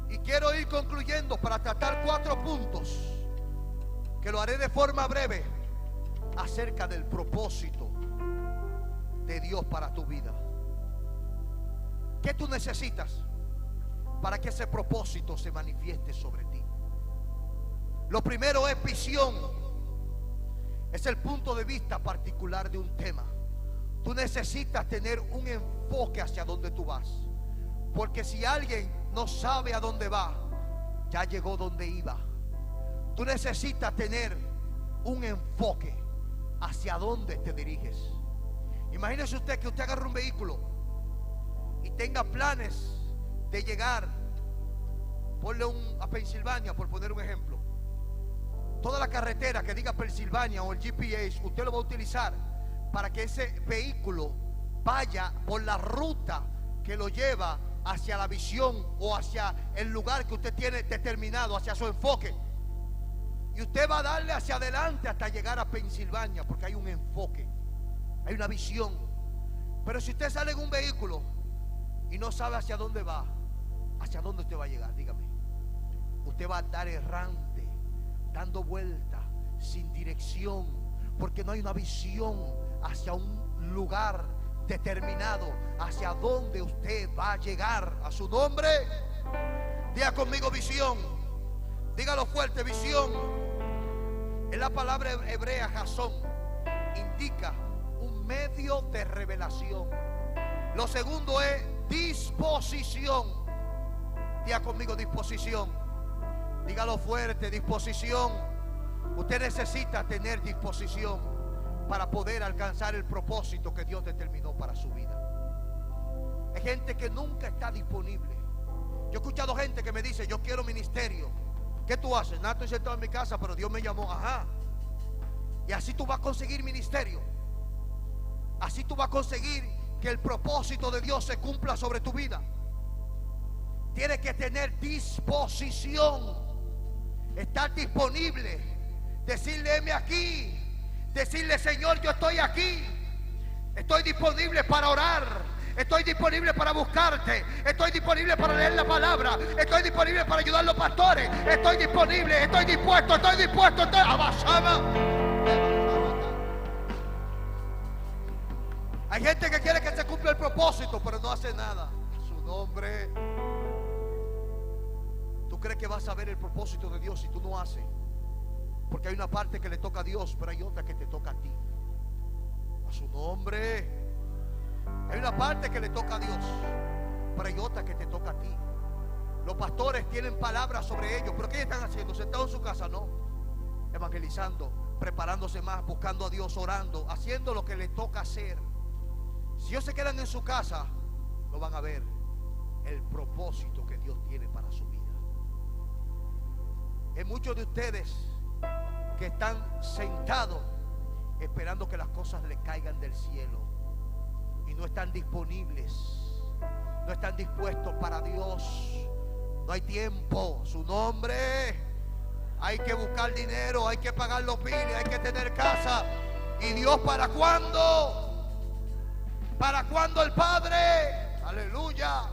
Y quiero ir concluyendo para tratar 4 puntos, que lo haré de forma breve, acerca del propósito de Dios para tu vida. ¿Qué tú necesitas para que ese propósito se manifieste sobre ti? Lo primero es visión. Es el punto de vista particular de un tema. Tú necesitas tener un enfoque hacia donde tú vas, porque si alguien no sabe a dónde va, ya llegó donde iba. Tú necesitas tener un enfoque hacia dónde te diriges. Imagínese usted que usted agarre un vehículo y tenga planes de llegar, ponle a Pensilvania, por poner un ejemplo. Toda la carretera que diga Pensilvania o el GPS, usted lo va a utilizar para que ese vehículo vaya por la ruta que lo lleva hacia la visión o hacia el lugar que usted tiene determinado, hacia su enfoque. Y usted va a darle hacia adelante hasta llegar a Pensilvania, porque hay un enfoque, hay una visión. Pero si usted sale en un vehículo y no sabe hacia dónde va, ¿hacia dónde usted va a llegar? Dígame. Usted va a estar errante, dando vueltas, sin dirección, porque no hay una visión hacia un lugar determinado, hacia dónde usted va a llegar. A su nombre. Diga conmigo visión. Dígalo fuerte, visión. En la palabra hebrea jasón indica un medio de revelación. Lo segundo es disposición. Diga conmigo disposición. Dígalo fuerte, disposición. Usted necesita tener disposición para poder alcanzar el propósito que Dios determinó para su vida. Hay gente que nunca está disponible. Yo he escuchado gente que me dice: yo quiero ministerio. ¿Qué tú haces? Nada, estoy sentado en mi casa, pero Dios me llamó. Ajá. Y así tú vas a conseguir ministerio. Así tú vas a conseguir que el propósito de Dios se cumpla sobre tu vida. Tienes que tener disposición, estar disponible, decirle: heme aquí. Decirle: Señor, yo estoy aquí. Estoy disponible para orar. Estoy disponible para buscarte. Estoy disponible para leer la palabra. Estoy disponible para ayudar a los pastores. Estoy disponible, estoy dispuesto, estoy dispuesto. Hay gente que quiere que se cumpla el propósito, pero no hace nada. Su nombre. ¿Tú crees que vas a ver el propósito de Dios si tú no haces? Porque hay una parte que le toca a Dios, pero hay otra que te toca a ti. A su nombre. Hay una parte que le toca a Dios, pero hay otra que te toca a ti. Los pastores tienen palabras sobre ellos, pero ¿qué están haciendo? ¿Sentados en su casa? No. Evangelizando, preparándose más, buscando a Dios, orando, haciendo lo que les toca hacer. Si ellos se quedan en su casa, no van a ver el propósito que Dios tiene para su vida. Hay muchos de ustedes que están sentados esperando que las cosas les caigan del cielo y no están disponibles, no están dispuestos para Dios. No hay tiempo. Su nombre. Hay que buscar dinero, hay que pagar los biles, hay que tener casa. ¿Y Dios para cuándo? ¿Para cuándo el Padre? Aleluya.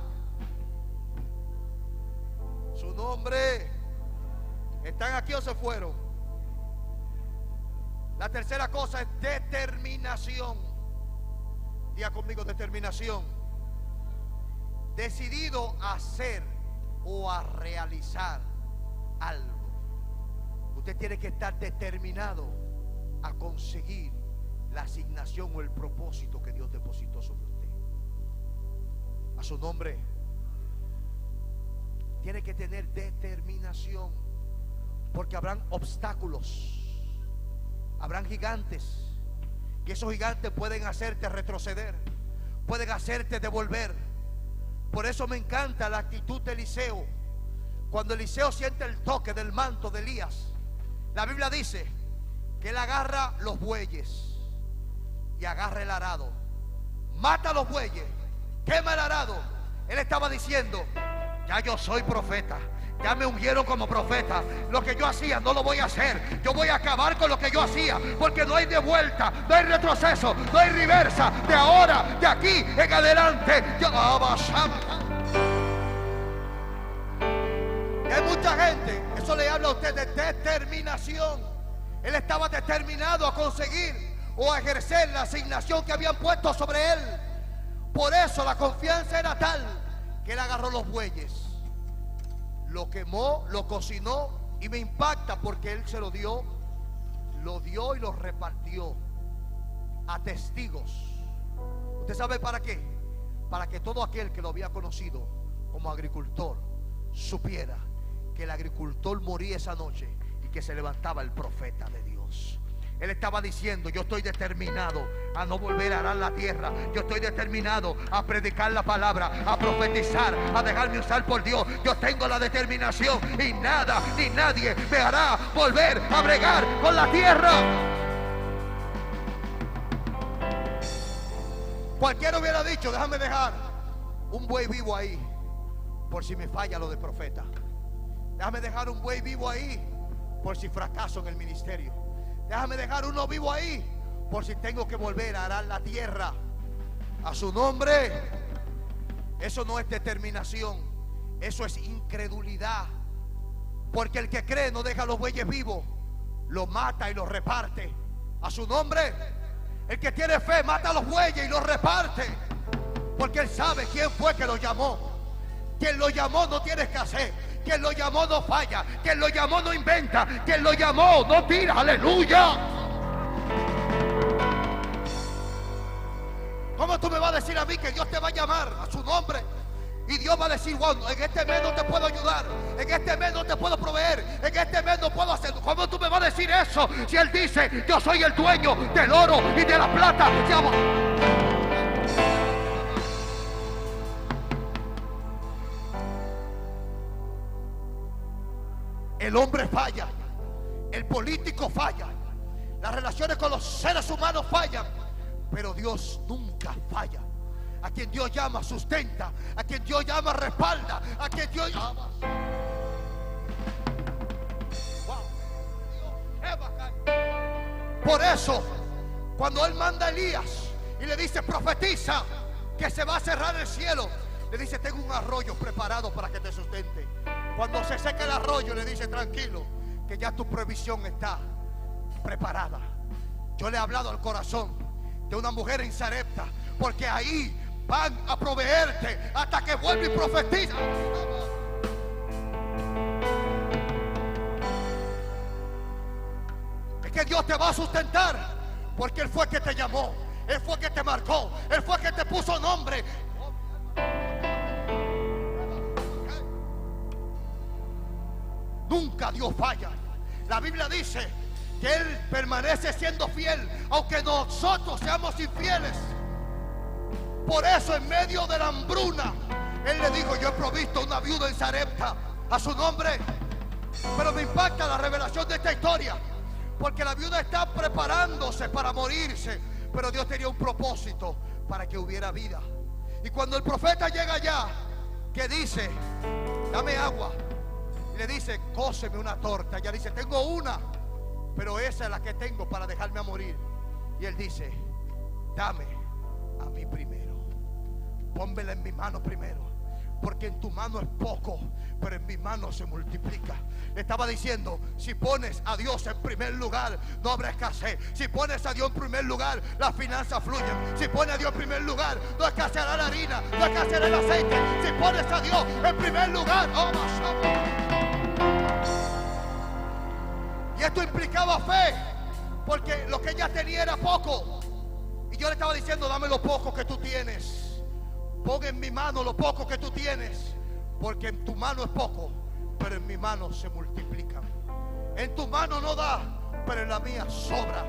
Su nombre. ¿Están aquí o se fueron? La tercera cosa es determinación. Diga conmigo: determinación. Decidido a hacer o a realizar algo. Usted tiene que estar determinado a conseguir la asignación o el propósito que Dios depositó sobre usted. A su nombre. Tiene que tener determinación, porque habrán obstáculos, habrán gigantes, y esos gigantes pueden hacerte retroceder, pueden hacerte devolver. Por eso me encanta la actitud de Eliseo. Cuando Eliseo siente el toque del manto de Elías, la Biblia dice que él agarra los bueyes y agarra el arado, mata los bueyes, quema el arado. Él estaba diciendo: ya yo soy profeta, ya me ungieron como profeta. Lo que yo hacía no lo voy a hacer. Yo voy a acabar con lo que yo hacía, porque no hay de vuelta, no hay retroceso, no hay reversa. De ahora, de aquí en adelante, yo... Y hay mucha gente, eso le habla a usted de determinación. Él estaba determinado a conseguir o a ejercer la asignación que habían puesto sobre él. Por eso la confianza era tal que él agarró los bueyes, lo quemó, lo cocinó, y me impacta porque él se lo dio y lo repartió a testigos. ¿Usted sabe para qué? Para que todo aquel que lo había conocido como agricultor supiera que el agricultor moría esa noche y que se levantaba el profeta de Dios. Él estaba diciendo: yo estoy determinado a no volver a arar la tierra. Yo estoy determinado a predicar la palabra, a profetizar, a dejarme usar por Dios. Yo tengo la determinación y nada ni nadie me hará volver a bregar con la tierra. Cualquiera hubiera dicho: déjame dejar un buey vivo ahí por si me falla lo de profeta. Déjame dejar un buey vivo ahí por si fracaso en el ministerio. Déjame dejar uno vivo ahí por si tengo que volver a arar la tierra. A su nombre. Eso no es determinación, eso es incredulidad. Porque el que cree no deja a los bueyes vivos, los mata y los reparte. A su nombre. El que tiene fe mata a los bueyes y los reparte. Porque él sabe quién fue que lo llamó. Quien lo llamó no tiene escasez. Quien lo llamó no falla. Quien lo llamó no inventa. Quien lo llamó no tira. Aleluya. ¿Cómo tú me vas a decir a mí que Dios te va a llamar a su nombre? Y Dios va a decir, bueno, en este mes no te puedo ayudar, en este mes no te puedo proveer, en este mes no puedo hacer. ¿Cómo tú me vas a decir eso? Si Él dice, yo soy el dueño del oro y de la plata. El hombre falla, el político falla, las relaciones con los seres humanos fallan, pero Dios nunca falla. A quien Dios llama sustenta, a quien Dios llama respalda, a quien Dios llama. Por eso, cuando Él manda a Elías y le dice, profetiza que se va a cerrar el cielo, le dice, tengo un arroyo preparado para que te sustente. Cuando se seca el arroyo, le dice, tranquilo, que ya tu provisión está preparada. Yo le he hablado al corazón de una mujer en Sarepta, porque ahí van a proveerte hasta que vuelva y profetiza. Es que Dios te va a sustentar, porque Él fue el que te llamó, Él fue el que te marcó, Él fue el que te puso nombre. Nunca Dios falla. La Biblia dice que Él permanece siendo fiel, aunque nosotros seamos infieles. Por eso en medio de la hambruna Él le dijo, yo he provisto una viuda en Sarepta, a su nombre. Pero me impacta la revelación de esta historia, porque la viuda está preparándose para morirse, pero Dios tenía un propósito para que hubiera vida. Y cuando el profeta llega allá, que dice, dame agua, y le dice, cóceme una torta. Ella dice, tengo una, pero esa es la que tengo para dejarme a morir. Y él dice, dame a mí primero, pónmela en mi mano primero, porque en tu mano es poco, pero en mi mano se multiplica. Le estaba diciendo, si pones a Dios en primer lugar, no habrá escasez. Si pones a Dios en primer lugar, las finanzas fluyen. Si pones a Dios en primer lugar, no escaseará la harina, no escaseará el aceite. Si pones a Dios en primer lugar, oh, y esto implicaba fe, porque lo que ella tenía era poco. Y yo le estaba diciendo, dame lo poco que tú tienes, pon en mi mano lo poco que tú tienes, porque en tu mano es poco, pero en mi mano se multiplican. En tu mano no da, pero en la mía sobra.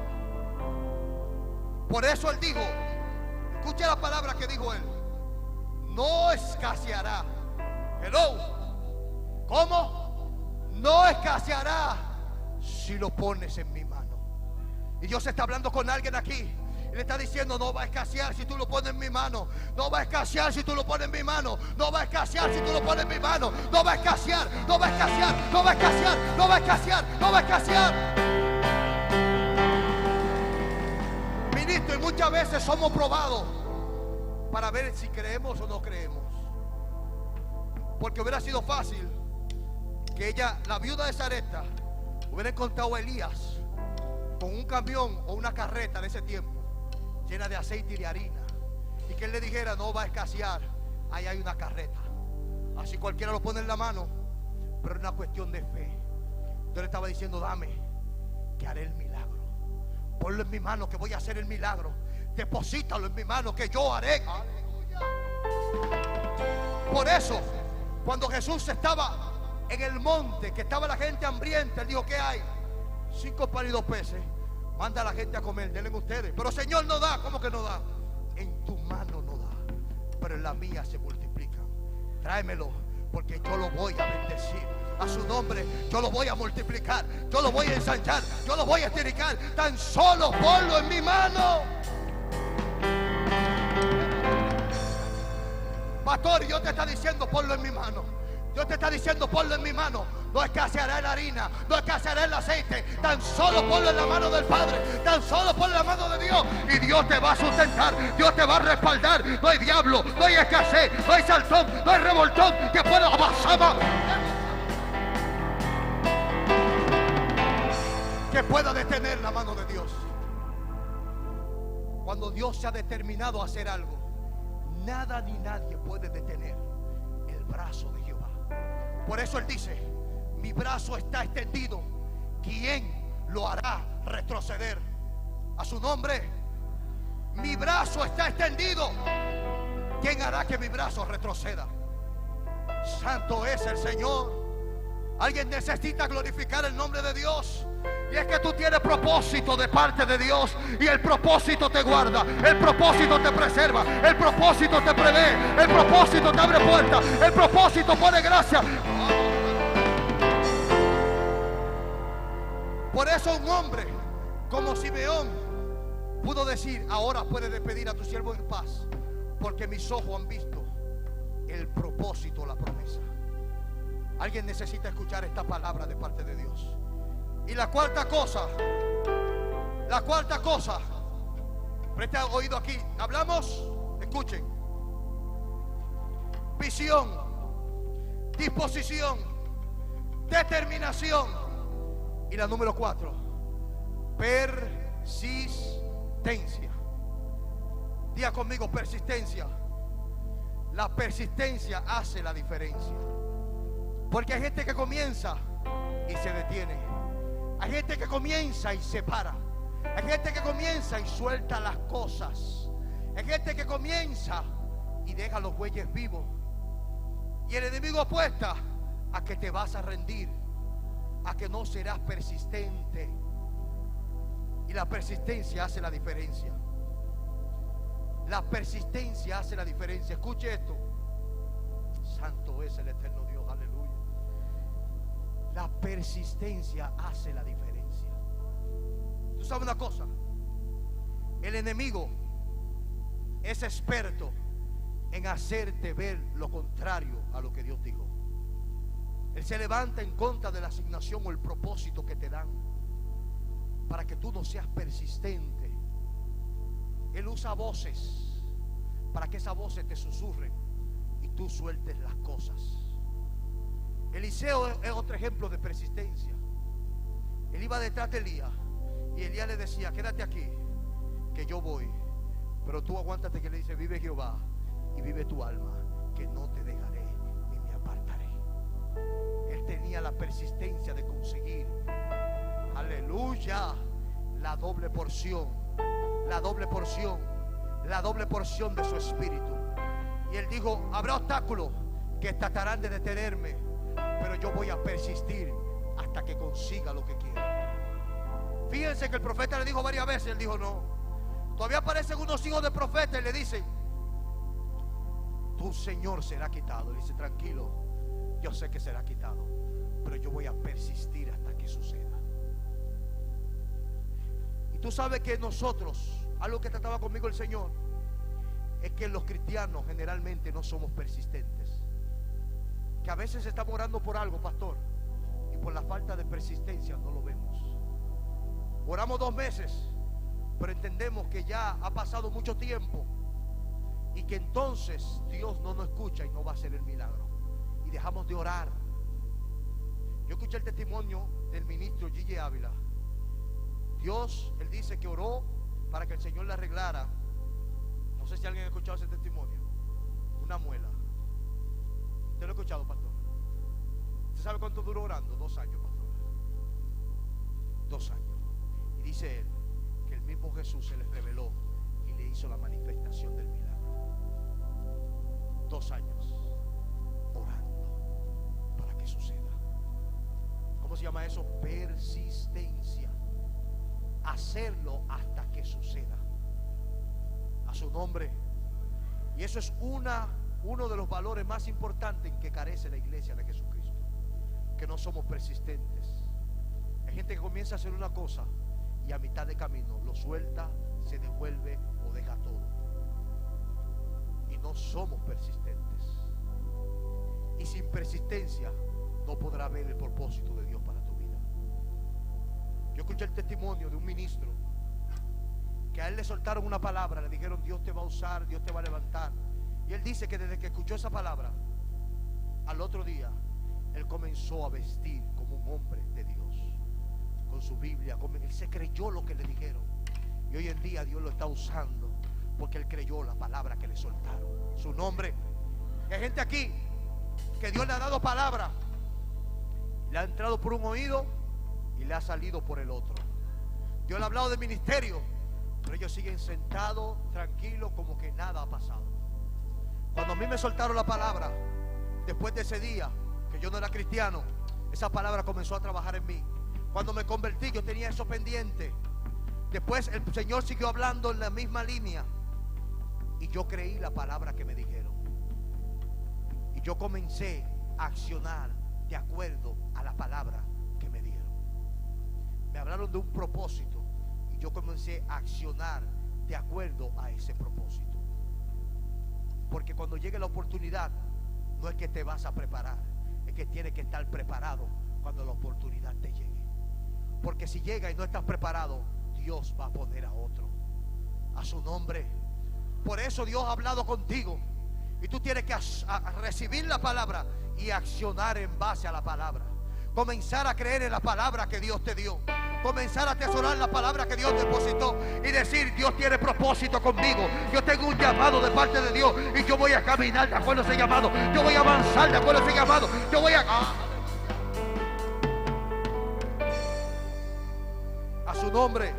Por eso Él dijo, escucha la palabra que dijo Él, no escaseará. Hello. ¿Cómo? No escaseará si lo pones en mi mano. Y Dios está hablando con alguien aquí. Le está diciendo, no va a escasear si tú lo pones en mi mano. No va a escasear si tú lo pones en mi mano. No va a escasear si tú lo pones en mi mano. No va a escasear, no va a escasear, no va a escasear, no va a escasear, no va a escasear. Ministro, y muchas veces somos probados para ver si creemos o no creemos. Porque hubiera sido fácil que ella, la viuda de Sarepta, hubiera encontrado a Elías con un camión o una carreta de ese tiempo llena de aceite y de harina, y que él le dijera, no va a escasear, ahí hay una carreta. Así cualquiera lo pone en la mano, pero es una cuestión de fe. Yo le estaba diciendo, dame, que haré el milagro. Ponlo en mi mano, que voy a hacer el milagro. Deposítalo en mi mano, que yo haré. Aleluya. Por eso, cuando Jesús estaba en el monte, que estaba la gente hambrienta, Él dijo, ¿qué hay? 5 panes y 2 peces. Manda a la gente a comer, denle ustedes. Pero Señor, no da. ¿Cómo que no da? En tu mano no da, pero en la mía se multiplica. Tráemelo, porque yo lo voy a bendecir. A su nombre, yo lo voy a multiplicar, yo lo voy a ensanchar, yo lo voy a estiricar. Tan solo ponlo en mi mano. Pastor, Dios te está diciendo, ponlo en mi mano. Dios te está diciendo: ponlo en mi mano. No escaseará en la harina, no escaseará en el aceite. Tan solo ponlo en la mano del Padre, tan solo ponlo en la mano de Dios, y Dios te va a sustentar, Dios te va a respaldar. No hay diablo, no hay escasez, no hay saltón, no hay revoltón que pueda avanzar, que pueda detener la mano de Dios. Cuando Dios se ha determinado a hacer algo, nada ni nadie puede detener el brazo de Jehová. Por eso Él dice: mi brazo está extendido, ¿quién lo hará retroceder? A su nombre. Mi brazo está extendido, ¿quién hará que mi brazo retroceda? Santo es el Señor. Alguien necesita glorificar el nombre de Dios. Y es que tú tienes propósito de parte de Dios, y el propósito te guarda, el propósito te preserva, el propósito te prevé, el propósito te abre puertas, el propósito pone gracia. Por eso un hombre como Simeón pudo decir: ahora puedes despedir a tu siervo en paz, porque mis ojos han visto el propósito, la promesa. Alguien necesita escuchar esta palabra de parte de Dios. Y la cuarta cosa, preste oído aquí, hablamos, escuchen: visión, disposición, determinación. Y la número 4, persistencia. Diga conmigo: persistencia. La persistencia hace la diferencia. Porque hay gente que comienza y se detiene. Hay gente que comienza y se para. Hay gente que comienza y suelta las cosas. Hay gente que comienza y deja los bueyes vivos. Y el enemigo apuesta a que te vas a rendir, a que no serás persistente. Y la persistencia hace la diferencia. La persistencia hace la diferencia. Escuche esto. Santo es el eterno Dios, aleluya. La persistencia hace la diferencia. Tú sabes una cosa: el enemigo es experto en hacerte ver lo contrario a lo que Dios dijo. Él se levanta en contra de la asignación o el propósito que te dan, para que tú no seas persistente. Él usa voces para que esas voces te susurren y tú sueltes las cosas. Eliseo es otro ejemplo de persistencia. Él iba detrás de Elías y Elías le decía: quédate aquí, que yo voy, pero tú aguántate, que le dice: vive Jehová y vive tu alma, que no te dejaré ni me apartaré. Él tenía la persistencia de conseguir, aleluya, la doble porción, la doble porción, la doble porción de su espíritu. Y él dijo: habrá obstáculos que tratarán de detenerme, pero yo voy a persistir hasta que consiga lo que quiero. Fíjense que el profeta le dijo varias veces. Él dijo: no. Todavía aparecen unos hijos de profeta y le dicen: tu Señor será quitado. Él dice: tranquilo, yo sé que será quitado, pero yo voy a persistir hasta que suceda. Y tú sabes que nosotros, algo que trataba conmigo el Señor, es que los cristianos generalmente no somos persistentes. Que a veces estamos orando por algo, pastor, y por la falta de persistencia no lo vemos. Oramos 2 meses, pero entendemos que ya ha pasado mucho tiempo y que entonces Dios no nos escucha y no va a hacer el milagro, y dejamos de orar. Yo escuché el testimonio del ministro Gigi Ávila. Dios, él dice que oró para que el Señor le arreglara, no sé si alguien ha escuchado ese testimonio, una muela. ¿Usted lo ha escuchado, pastor? ¿Usted sabe cuánto duró orando? 2 años, pastor. 2 años. Y dice él que el mismo Jesús se le reveló y le hizo la manifestación del milagro. 2 años orando para que suceda. ¿Cómo se llama eso? Persistencia. Hacerlo hasta que suceda. A su nombre. Y eso es uno de los valores más importantes en que carece la iglesia de Jesucristo, que no somos persistentes. Hay gente que comienza a hacer una cosa y a mitad de camino lo suelta, se devuelve o deja todo, y no somos persistentes. Y sin persistencia no podrá ver el propósito de Dios para tu vida. Yo escuché el testimonio de un ministro que a él le soltaron una palabra, le dijeron: Dios te va a usar, Dios te va a levantar. Y él dice que desde que escuchó esa palabra, al otro día él comenzó a vestir como un hombre de Dios, con su Biblia. Él se creyó lo que le dijeron, y hoy en día Dios lo está usando porque él creyó la palabra que le soltaron. Su nombre. Hay gente aquí que Dios le ha dado palabra, le ha entrado por un oído y le ha salido por el otro. Dios le ha hablado de ministerio, pero ellos siguen sentados, tranquilos, como que nada ha pasado. Cuando a mí me soltaron la palabra, después de ese día que yo no era cristiano, esa palabra comenzó a trabajar en mí. Cuando me convertí, yo tenía eso pendiente. Después el Señor siguió hablando en la misma línea, y yo creí la palabra que me dijeron, y yo comencé a accionar de acuerdo a la palabra que me dieron. Me hablaron de un propósito, y yo comencé a accionar de acuerdo a ese propósito. Porque cuando llegue la oportunidad, no es que te vas a preparar, es que tienes que estar preparado cuando la oportunidad te llegue. Porque si llega y no estás preparado, Dios va a poner a otro. A su nombre. Por eso Dios ha hablado contigo, y tú tienes que recibir la palabra y accionar en base a la palabra. Comenzar a creer en la palabra que Dios te dio. Comenzar a atesorar la palabra que Dios depositó y decir: Dios tiene propósito conmigo. Yo tengo un llamado de parte de Dios, y yo voy a caminar de acuerdo a ese llamado. Yo voy a avanzar de acuerdo a ese llamado. Yo voy a su nombre.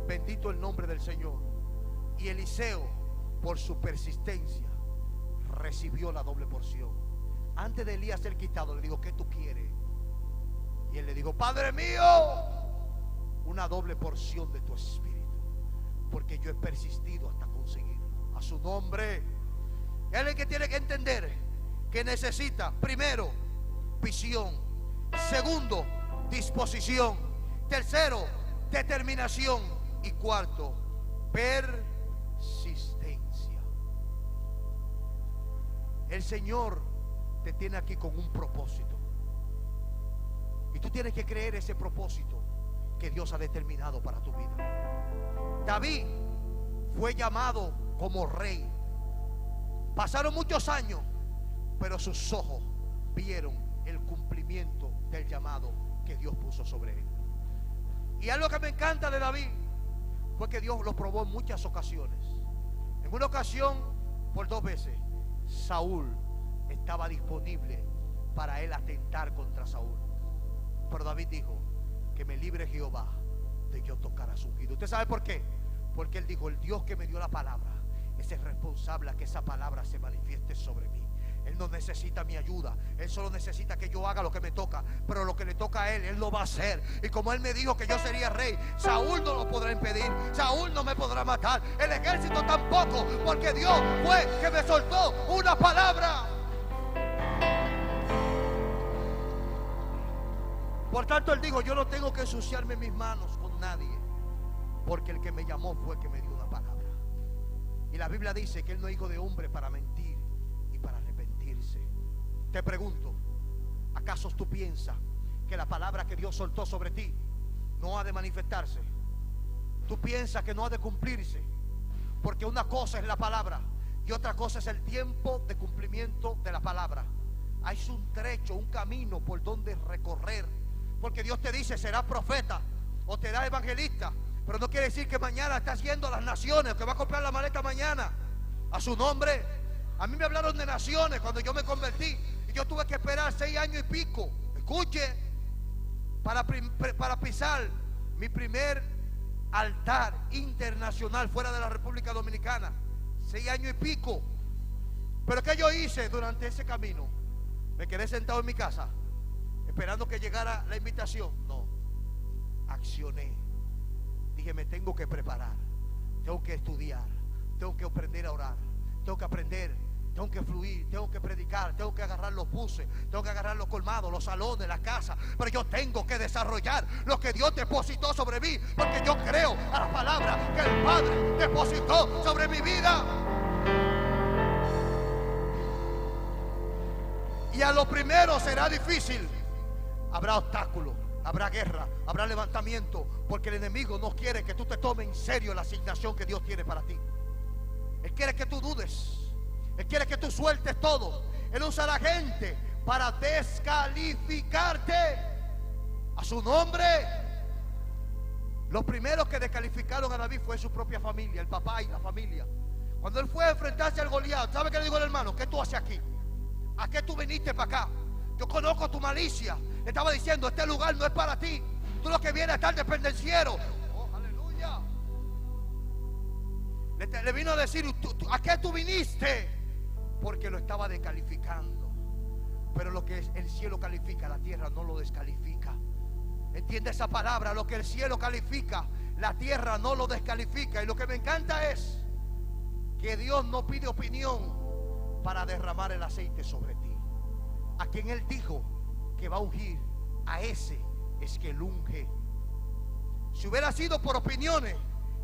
Bendito el nombre del Señor. Y Eliseo, por su persistencia, recibió la doble porción. Antes de Elías ser quitado, le dijo: ¿qué tú quieres? Y él le dijo: Padre mío, una doble porción de tu espíritu, porque yo he persistido hasta conseguirlo. A su nombre. Él es el que tiene que entender que necesita, primero, visión; segundo, disposición; tercero, determinación; y cuarto, persistencia. El Señor te tiene aquí con un propósito, y tú tienes que creer ese propósito que Dios ha determinado para tu vida. David fue llamado como rey. Pasaron muchos años, pero sus ojos vieron el cumplimiento del llamado que Dios puso sobre él. Y algo que me encanta de David fue que Dios lo probó en muchas ocasiones. En una ocasión, por 2 veces, Saúl estaba disponible para él atentar contra Saúl. Pero David dijo: que me libre Jehová de yo tocar a su ungido. ¿Usted sabe por qué? Porque él dijo: el Dios que me dio la palabra es el responsable a que esa palabra se manifieste sobre mí. Él no necesita mi ayuda, él solo necesita que yo haga lo que me toca. Pero lo que le toca a él, él lo va a hacer. Y como él me dijo que yo sería rey, Saúl no lo podrá impedir, Saúl no me podrá matar, el ejército tampoco, porque Dios fue que me soltó una palabra. Por tanto, él dijo: yo no tengo que ensuciarme mis manos con nadie, porque el que me llamó fue el que me dio una palabra. Y la Biblia dice que él no es hijo de hombre para mentir y para arrepentirse. Te pregunto, ¿acaso tú piensas que la palabra que Dios soltó sobre ti no ha de manifestarse? ¿Tú piensas que no ha de cumplirse? Porque una cosa es la palabra y otra cosa es el tiempo de cumplimiento de la palabra. Hay un trecho, un camino por donde recorrer. Porque Dios te dice: serás profeta o te da evangelista, pero no quiere decir que mañana estás yendo a las naciones, que va a comprar la maleta mañana. A su nombre. A mí me hablaron de naciones cuando yo me convertí, y yo tuve que esperar 6 años y pico, escuche, para pisar mi primer altar internacional fuera de la República Dominicana. 6 años y pico. Pero ¿qué yo hice durante ese camino? Me quedé sentado en mi casa esperando que llegara la invitación. No, accioné. Dije: me tengo que preparar, tengo que estudiar, tengo que aprender a orar, tengo que aprender, tengo que fluir, tengo que predicar, tengo que agarrar los buses, tengo que agarrar los colmados, los salones, las casas. Pero yo tengo que desarrollar lo que Dios depositó sobre mí, porque yo creo a la palabra que el Padre depositó sobre mi vida. Y a lo primero será difícil. Habrá obstáculos, habrá guerra, habrá levantamiento, porque el enemigo no quiere que tú te tomes en serio la asignación que Dios tiene para ti. Él quiere que tú dudes. Él quiere que tú sueltes todo. Él usa a la gente para descalificarte. A su nombre. Los primeros que descalificaron a David fue su propia familia, el papá y la familia. Cuando él fue a enfrentarse al Goliat, ¿sabe qué le dijo el hermano? ¿Qué tú haces aquí? ¿A qué tú viniste para acá? Yo conozco tu malicia. Le estaba diciendo, este lugar no es para ti. Tú lo que vienes a estar de pendenciero. Oh, aleluya. Le vino a decir, ¿a qué tú viniste? Porque lo estaba descalificando. Pero lo que el cielo califica, la tierra no lo descalifica. Entiende esa palabra. Lo que el cielo califica, la tierra no lo descalifica. Y lo que me encanta es que Dios no pide opinión para derramar el aceite sobre ti. A quien Él dijo que va a ungir, a ese es que Él unge. Si hubiera sido por opiniones,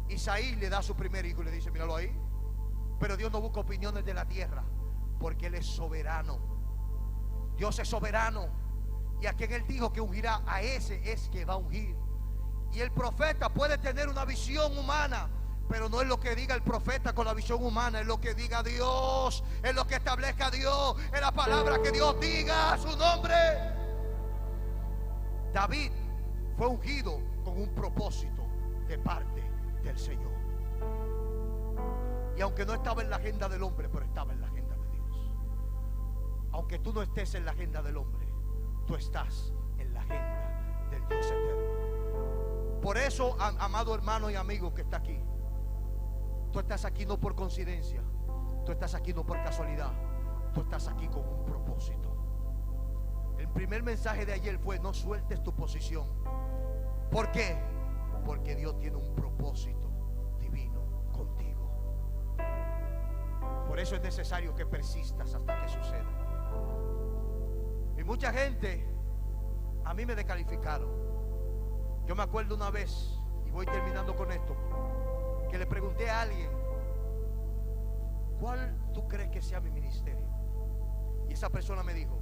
Isaí le da a su primer hijo y le dice, míralo ahí. Pero Dios no busca opiniones de la tierra, porque Él es soberano. Dios es soberano. Y a quien Él dijo que ungirá, a ese es que va a ungir. Y el profeta puede tener una visión humana, pero no es lo que diga el profeta con la visión humana, es lo que diga Dios, es lo que establezca Dios, es la palabra que Dios diga a su nombre. David fue ungido con un propósito de parte del Señor. Y aunque no estaba en la agenda del hombre, pero estaba en la agenda de Dios. Aunque tú no estés en la agenda del hombre, tú estás en la agenda del Dios eterno. Por eso, amado hermano y amigo que está aquí, tú estás aquí no por coincidencia, tú estás aquí no por casualidad, tú estás aquí con un propósito. El primer mensaje de ayer fue: no sueltes tu posición. ¿Por qué? Porque Dios tiene un propósito divino contigo. Por eso es necesario que persistas hasta que suceda. Y mucha gente a mí me descalificaron. Yo me acuerdo una vez, y voy terminando con esto, que le pregunté a alguien: ¿cuál tú crees que sea mi ministerio? Y esa persona me dijo: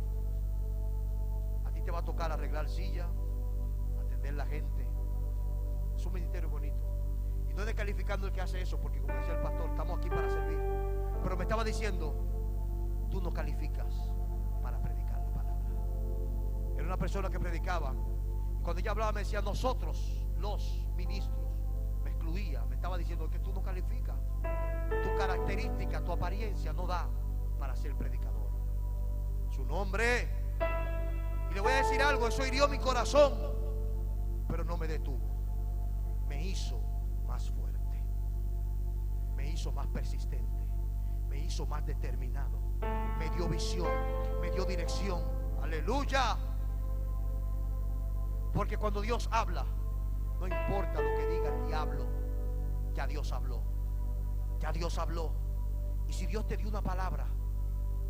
a ti te va a tocar arreglar sillas, atender la gente. Es un ministerio bonito. Y no es descalificando el que hace eso, porque como decía el pastor, estamos aquí para servir. Pero me estaba diciendo: tú no calificas para predicar la palabra. Era una persona que predicaba, y cuando ella hablaba me decía: nosotros, los ministros. Me excluía, me estaba diciendo que tú no calificas. Tu característica, tu apariencia no da para ser predicador. Su nombre. Y le voy a decir algo: eso hirió mi corazón, pero no me detuvo. Me hizo más fuerte, me hizo más persistente, me hizo más determinado, me dio visión, me dio dirección. Aleluya. Porque cuando Dios habla, no importa lo que diga el diablo, ya Dios habló. Ya Dios habló. Y si Dios te dio una palabra,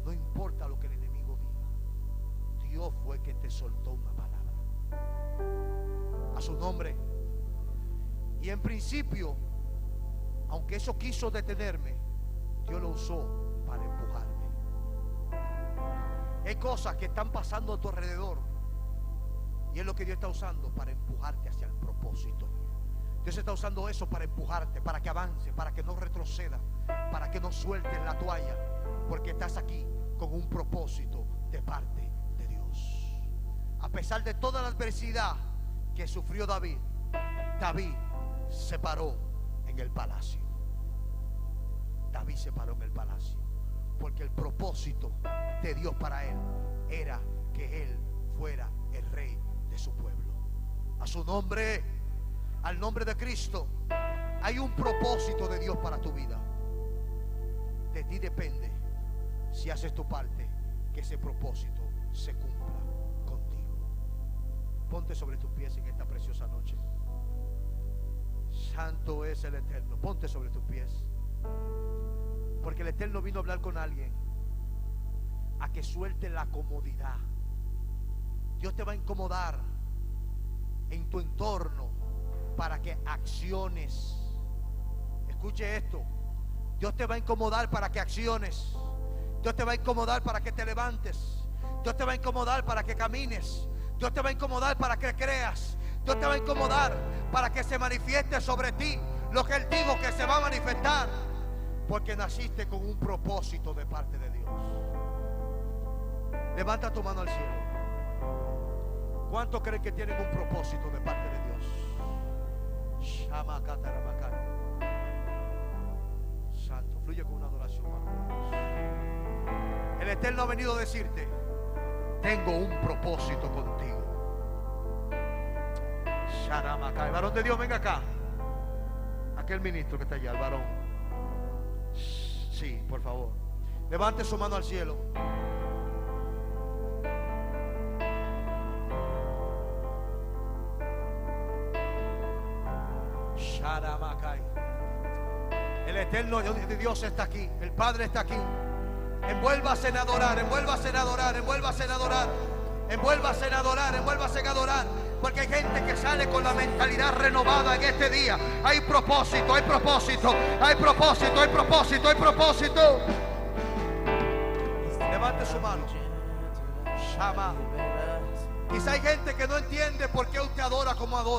no importa lo que el enemigo diga, Dios fue que te soltó una palabra. A su nombre. Y en principio, aunque eso quiso detenerme, Dios lo usó para empujarme. Hay cosas que están pasando a tu alrededor, y es lo que Dios está usando para empujarte hacia el propósito. Dios está usando eso para empujarte, para que avance, para que no retroceda, para que no sueltes la toalla, porque estás aquí con un propósito de parte de Dios. A pesar de toda la adversidad que sufrió David, David se paró en el palacio. David se paró en el palacio, porque el propósito de Dios para él era que él fuera el rey de su pueblo. A su nombre, al nombre de Cristo. Hay un propósito de Dios para tu vida. De ti depende, si haces tu parte, que ese propósito se cumpla contigo. Ponte sobre tus pies en esta preciosa noche. Santo es el Eterno. Ponte sobre tus pies, porque el Eterno vino a hablar con alguien a que suelte la comodidad. Dios te va a incomodar en tu entorno para que acciones. Escuche esto: Dios te va a incomodar para que acciones. Dios te va a incomodar para que te levantes. Dios te va a incomodar para que camines. Dios te va a incomodar para que creas. Dios te va a incomodar para que se manifieste sobre ti lo que Él dijo que se va a manifestar. Porque naciste con un propósito de parte de Dios. Levanta tu mano al cielo. ¿Cuántos creen que tienen un propósito de parte de Dios? Santo, fluye con una adoración. El Eterno ha venido a decirte: tengo un propósito contigo. El varón de Dios, venga acá. Aquel ministro que está allá, el varón. Sí, por favor. Levante su mano al cielo. El Eterno de Dios está aquí. El Padre está aquí. Envuélvase en adorar, envuélvase en adorar, envuélvase en adorar, envuélvase en adorar, envuélvase en adorar. Porque hay gente que sale con la mentalidad renovada en este día. Hay propósito, hay propósito, hay propósito, hay propósito, hay propósito. Levante su mano. Shama. Quizá hay gente que no entiende